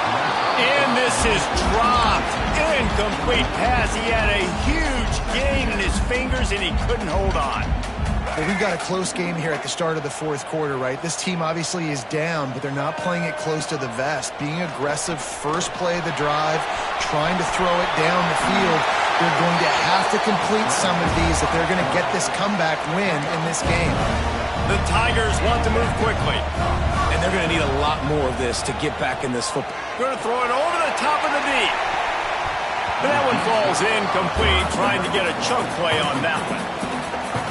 And this is dropped. Incomplete pass. He had a huge gain in his fingers, and he couldn't hold on. Well, we've got a close game here at the start of the fourth quarter, right? This team obviously is down, but they're not playing it close to the vest. Being aggressive, first play of the drive, trying to throw it down the field. They're going to have to complete some of these if they're going to get this comeback win in this game. The Tigers want to move quickly. And they're going to need a lot more of this to get back in this football. Going to throw it over the top of the knee. But that one falls incomplete, trying to get a chunk play on that one.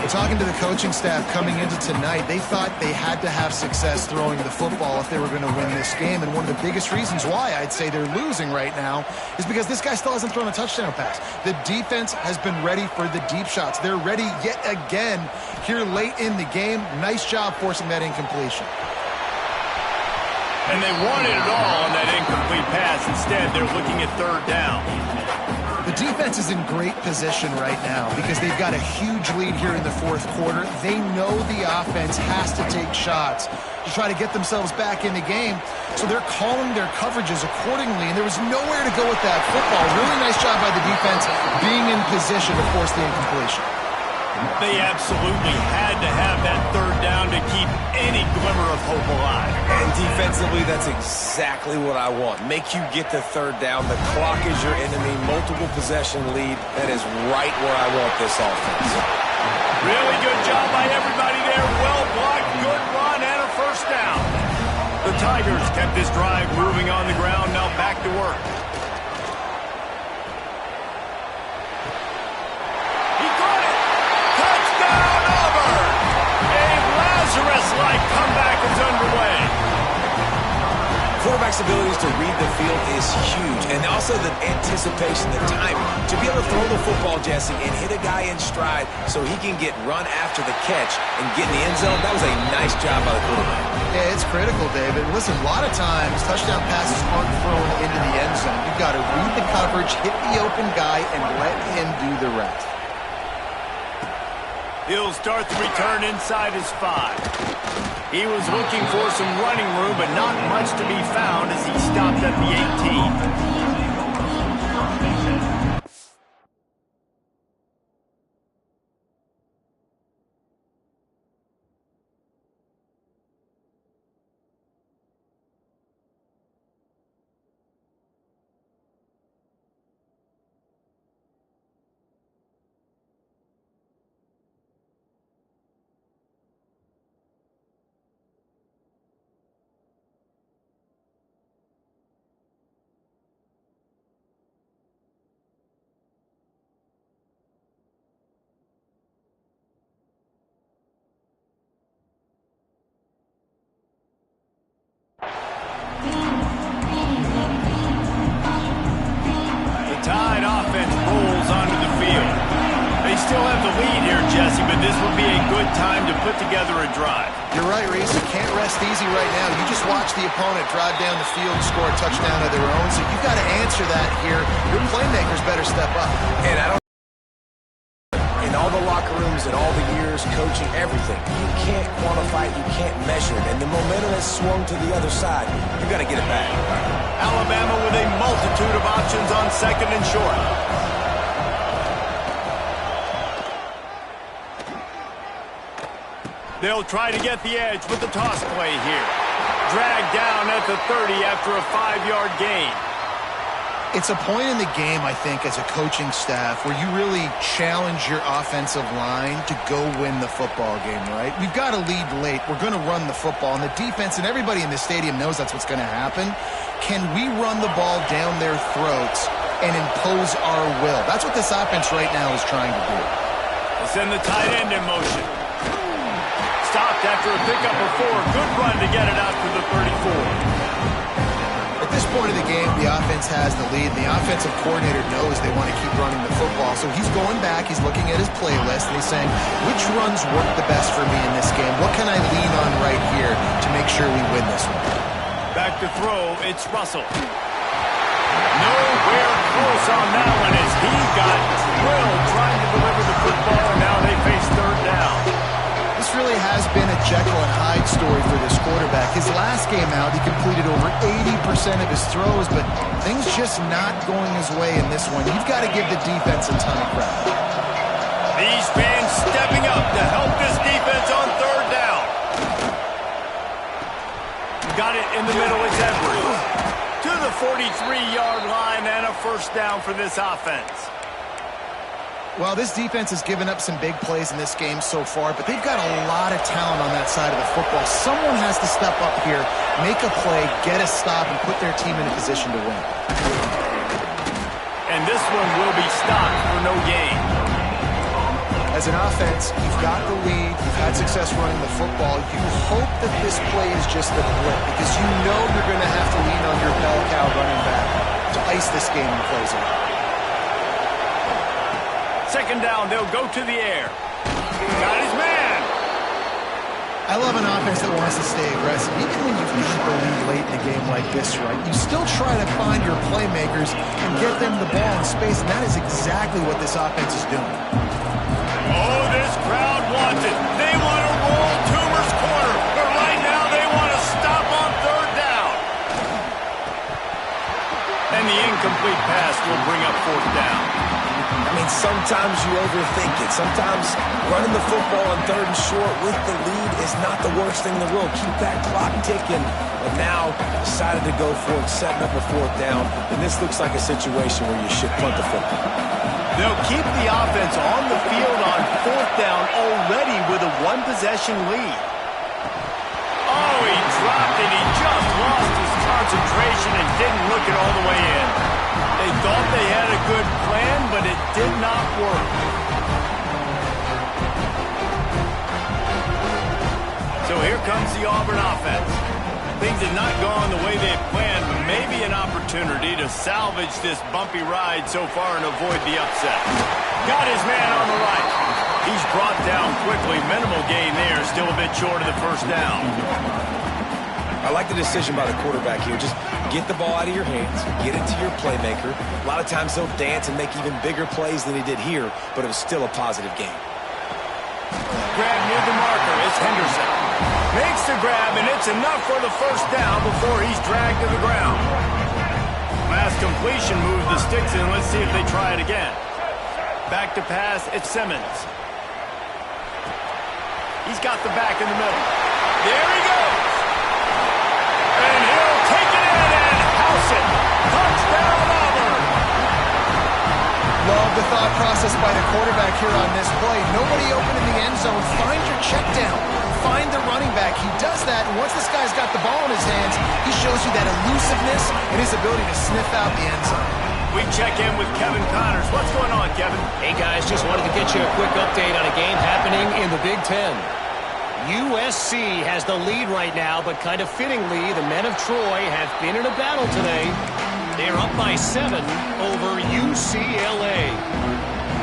Talking to the coaching staff coming into tonight, they thought they had to have success throwing the football if they were going to win this game. And one of the biggest reasons why I'd say they're losing right now is because this guy still hasn't thrown a touchdown pass. The defense has been ready for the deep shots. They're ready yet again here late in the game. Nice job forcing that incompletion. And they wanted it all on that incomplete pass. Instead, they're looking at third down. The defense is in great position right now because they've got a huge lead here in the fourth quarter. They know the offense has to take shots to try to get themselves back in the game. So they're calling their coverages accordingly, and there was nowhere to go with that football. Really nice job by the defense being in position to force the incompletion. They absolutely had to have that third down to keep any glimmer of hope alive. And defensively, that's exactly what I want. Make you get the third down. The clock is your enemy. Multiple possession lead. That is right where I want this offense. Really good job by everybody there. Well blocked, good run, and a first down. The Tigers kept this drive moving on the ground. Now back to work. Like comeback is underway. Quarterback's abilities to read the field is huge, and also the anticipation, the timing. To be able to throw the football, Jesse, and hit a guy in stride so he can get run after the catch and get in the end zone, that was a nice job by the quarterback. Yeah, it's critical, David. Listen, a lot of times touchdown passes aren't thrown into the end zone. You've got to read the coverage, hit the open guy, and let him do the rest. He'll start the return inside his 5. He was looking for some running room, but not much to be found as he stopped at the 18. offense rolls onto the field. They still have the lead here, Jesse, but this would be a good time to put together a drive. You're right, Reese. You can't rest easy right now. You just watch the opponent drive down the field and score a touchdown of their own, so you've got to answer that here. Your playmakers better step up. And I don't in all the locker rooms and all the years coaching, everything, you can't quantify it, you can't measure it. And the momentum has swung to the other side. You've got to get it back. Alabama with a multitude of options on second and short. They'll try to get the edge with the toss play here. Dragged down at the 30 after a 5-yard gain. It's a point in the game, I think, as a coaching staff, where you really challenge your offensive line to go win the football game, right? We've got to lead late. We're going to run the football. And the defense and everybody in the stadium knows that's what's going to happen. Can we run the ball down their throats and impose our will? That's what this offense right now is trying to do. They send the tight end in motion. Stopped after a pickup of 4. Good run to get it out to the 34. At this point of the game, the offense has the lead. The offensive coordinator knows they want to keep running the football. So he's going back, he's looking at his playlist, and he's saying, which runs work the best for me in this game? What can I lean on right here to make sure we win this one? Back to throw, it's Russell. Nowhere close on that one as he got drilled trying to deliver the football, and now they face third down. This really has been a Jekyll and Hyde story for this quarterback. His last game out, he completed over 80% of his throws, but things just not going his way in this one. You've got to give the defense a ton of credit. These fans stepping up to help this defense on third down. Got it in the middle, it's Edwards. To the 43-yard line and a first down for this offense. Well, this defense has given up some big plays in this game so far, but they've got a lot of talent on that side of the football. Someone has to step up here, make a play, get a stop, and put their team in a position to win. And this one will be stopped for no gain. As an offense, you've got the lead, you've had success running the football. You hope that this play is just a blip, because you know you're going to have to lean on your bell cow running back to ice this game and close it out. Second down, they'll go to the air. Got his man. I love an offense that wants to stay aggressive. Even when you've got the lead late in a game like this, right, you still try to find your playmakers and get them the ball in space, and that is exactly what this offense is doing. Oh, this crowd wants it. They want to roll Toomer's corner, but right now they want to stop on third down. And the incomplete pass will bring up fourth down. I mean, sometimes you overthink it. Sometimes running the football on third and short with the lead is not the worst thing in the world. Keep that clock ticking. But now decided to go for it, setting up a fourth down. And this looks like a situation where you should punt the football. They'll keep the offense on the field on fourth down already with a one-possession lead. Oh, he dropped it. He just lost his concentration and didn't look it all the way in. They thought they had a good plan, but it did not work. So here comes the Auburn offense. Things had not gone the way they had planned, but maybe an opportunity to salvage this bumpy ride so far and avoid the upset. Got his man on the right. He's brought down quickly. Minimal gain there, still a bit short of the first down. I like the decision by the quarterback here. Just get the ball out of your hands, get it to your playmaker. A lot of times he'll dance and make even bigger plays than he did here, but it was still a positive game. Grab near the marker. It's Henderson. Makes the grab, and it's enough for the first down before he's dragged to the ground. Last completion moved the sticks in. Let's see if they try it again. Back to pass. It's Simmons. He's got the back in the middle. There he goes. And he'll take it in and house it. Touchdown, Auburn. Love the thought process by the quarterback here on this play. Nobody open in the end zone. Find your check down. Find the running back. He does that, and once this guy's got the ball in his hands, he shows you that elusiveness and his ability to sniff out the end zone. We check in with Kevin Connors. What's going on, Kevin? Hey, guys, just wanted to get you a quick update on a game happening in the Big Ten. USC has the lead right now, but kind of fittingly, the men of Troy have been in a battle today. They are up by 7 over UCLA.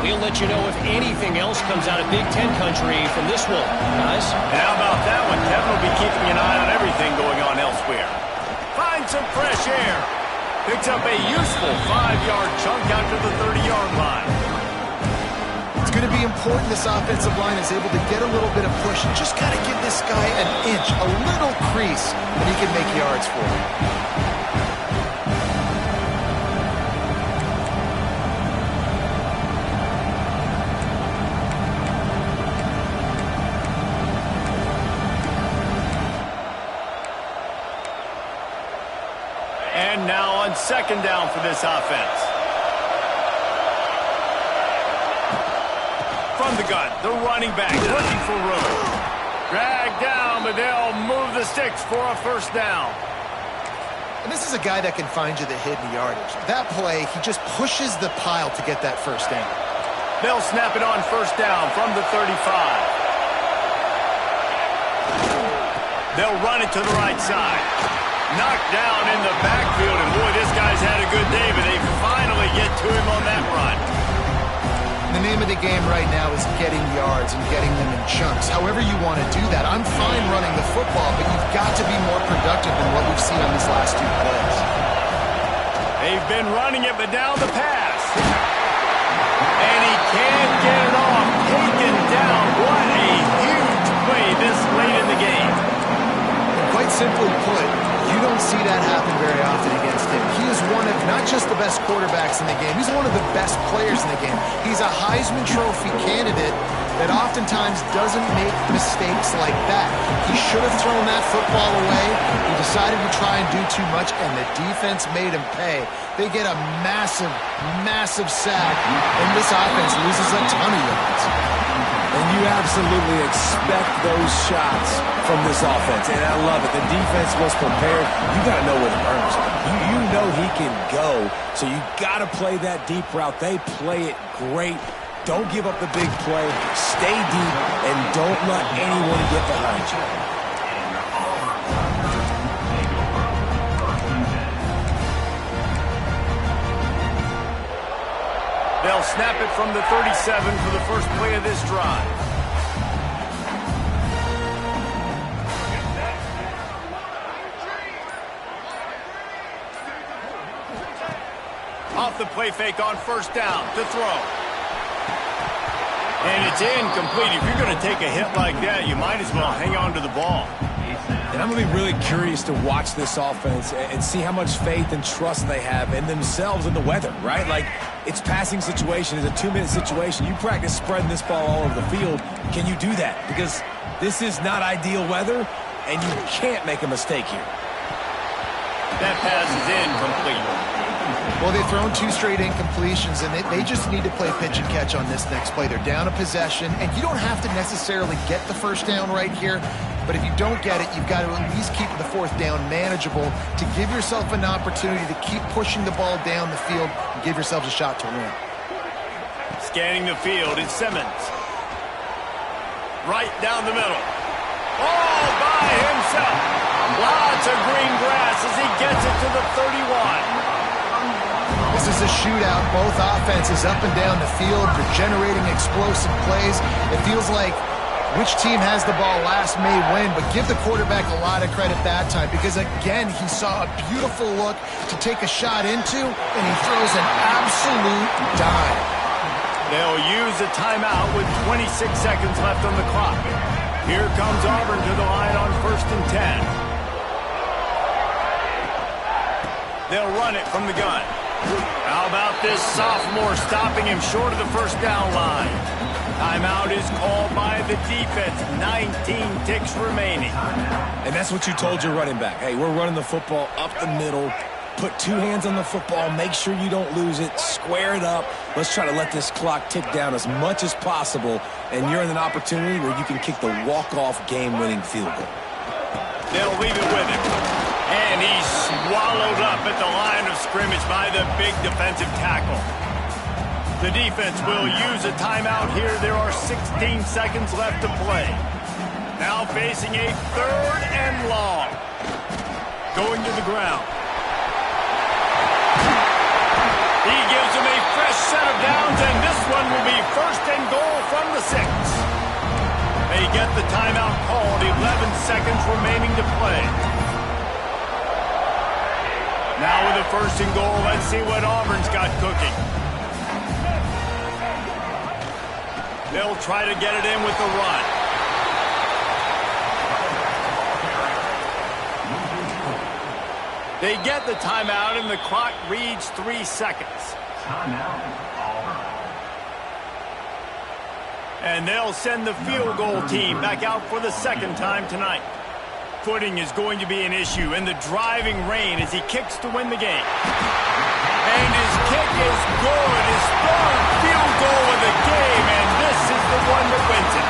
We'll let you know if anything else comes out of Big Ten country from this one, guys. And how about that one? Kevin will be keeping an eye on everything going on elsewhere. Find some fresh air. Picks up a useful 5-yard chunk out to the 30-yard line. It's going to be important this offensive line is able to get a little bit of push. You just got to give this guy an inch, a little crease, and he can make yards for you. And now on second down for this offense. From the gun, the running back looking for room. Dragged down, but they'll move the sticks for a first down. And this is a guy that can find you the hidden yardage. That play, he just pushes the pile to get that first down. They'll snap it on first down from the 35. They'll run it to the right side. Knocked down in the backfield, and boy, this guy's had a good day, but they finally get to him on that run. The name of the game right now is getting yards and getting them in chunks. However you want to do that. I'm fine running the football, but you've got to be more productive than what we've seen on these last 2 plays. They've been running it, but down the pass. And he can't get it off. Taken down. What a huge play this late in the game. And quite simply put, you don't see that happen very often against him. He is one of not just the best quarterbacks in the game, he's one of the best players in the game. He's a Heisman Trophy candidate that oftentimes doesn't make mistakes like that. He should have thrown that football away. He decided to try and do too much, and the defense made him pay. They get a massive, massive sack, and this offense loses a ton of yards. And you absolutely expect those shots from this offense. And I love it. The defense was prepared. You got to know where the burners are. You know he can go. So you got to play that deep route. They play it great. Don't give up the big play. Stay deep and don't let anyone get behind you. They'll snap it from the 37 for the first play of this drive. Off the play fake on first down to throw. And it's incomplete. If you're going to take a hit like that, you might as well hang on to the ball. And I'm going to be really curious to watch this offense and see how much faith and trust they have in themselves and the weather, right? Like, it's passing situation. It's a 2-minute situation. You practice spreading this ball all over the field. Can you do that? Because this is not ideal weather, and you can't make a mistake here. That pass is incomplete. Well, they've thrown 2 straight incompletions, and they just need to play pitch and catch on this next play. They're down a possession, and you don't have to necessarily get the first down right here, but if you don't get it, you've got to at least keep the 4th down manageable to give yourself an opportunity to keep pushing the ball down the field and give yourselves a shot to win. Scanning the field is Simmons. Right down the middle. All by himself. Lots of green grass as he gets it to the 31. This is a shootout. Both offenses up and down the field. They're generating explosive plays. It feels like which team has the ball last may win, but give the quarterback a lot of credit that time because, again, he saw a beautiful look to take a shot into, and he throws an absolute dime. They'll use a timeout with 26 seconds left on the clock. Here comes Auburn to the line on 1st and 10. They'll run it from the gun. How about this sophomore stopping him short of the first down line? Timeout is called by the defense. 19 ticks remaining. And that's what you told your running back. Hey, we're running the football up the middle. Put 2 hands on the football. Make sure you don't lose it. Square it up. Let's try to let this clock tick down as much as possible. And you're in an opportunity where you can kick the walk-off game-winning field goal. They'll leave it with him. And he's swallowed up at the line of scrimmage by the big defensive tackle. The defense will use a timeout here. There are 16 seconds left to play. Now facing a 3rd and long. Going to the ground. He gives them a fresh set of downs, and this one will be first and goal from the 6. They get the timeout called, 11 seconds remaining to play. Now with the first and goal, let's see what Auburn's got cooking. They'll try to get it in with the run. They get the timeout, and the clock reads 3 seconds. Timeout, Auburn. And they'll send the field goal team back out for the second time tonight. Footing is going to be an issue in the driving rain as he kicks to win the game. And his kick is good. His third field goal of the game, and this is the one that wins it.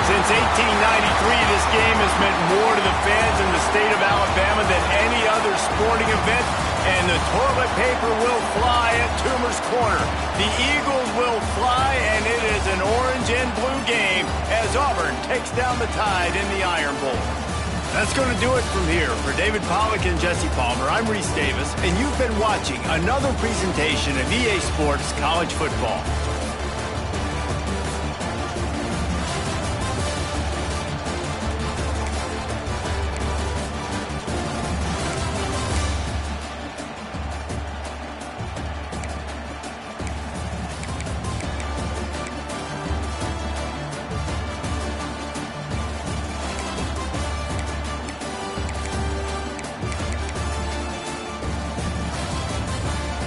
Since 1893, this game has meant more to the fans in the state of Alabama than any other sporting event, and the toilet paper will fly at Toomer's Corner. The Eagles will fly, and it is an orange and blue game as Auburn takes down the Tide in the Iron Bowl. That's going to do it from here. For David Pollack and Jesse Palmer, I'm Reese Davis, and you've been watching another presentation of EA Sports College Football.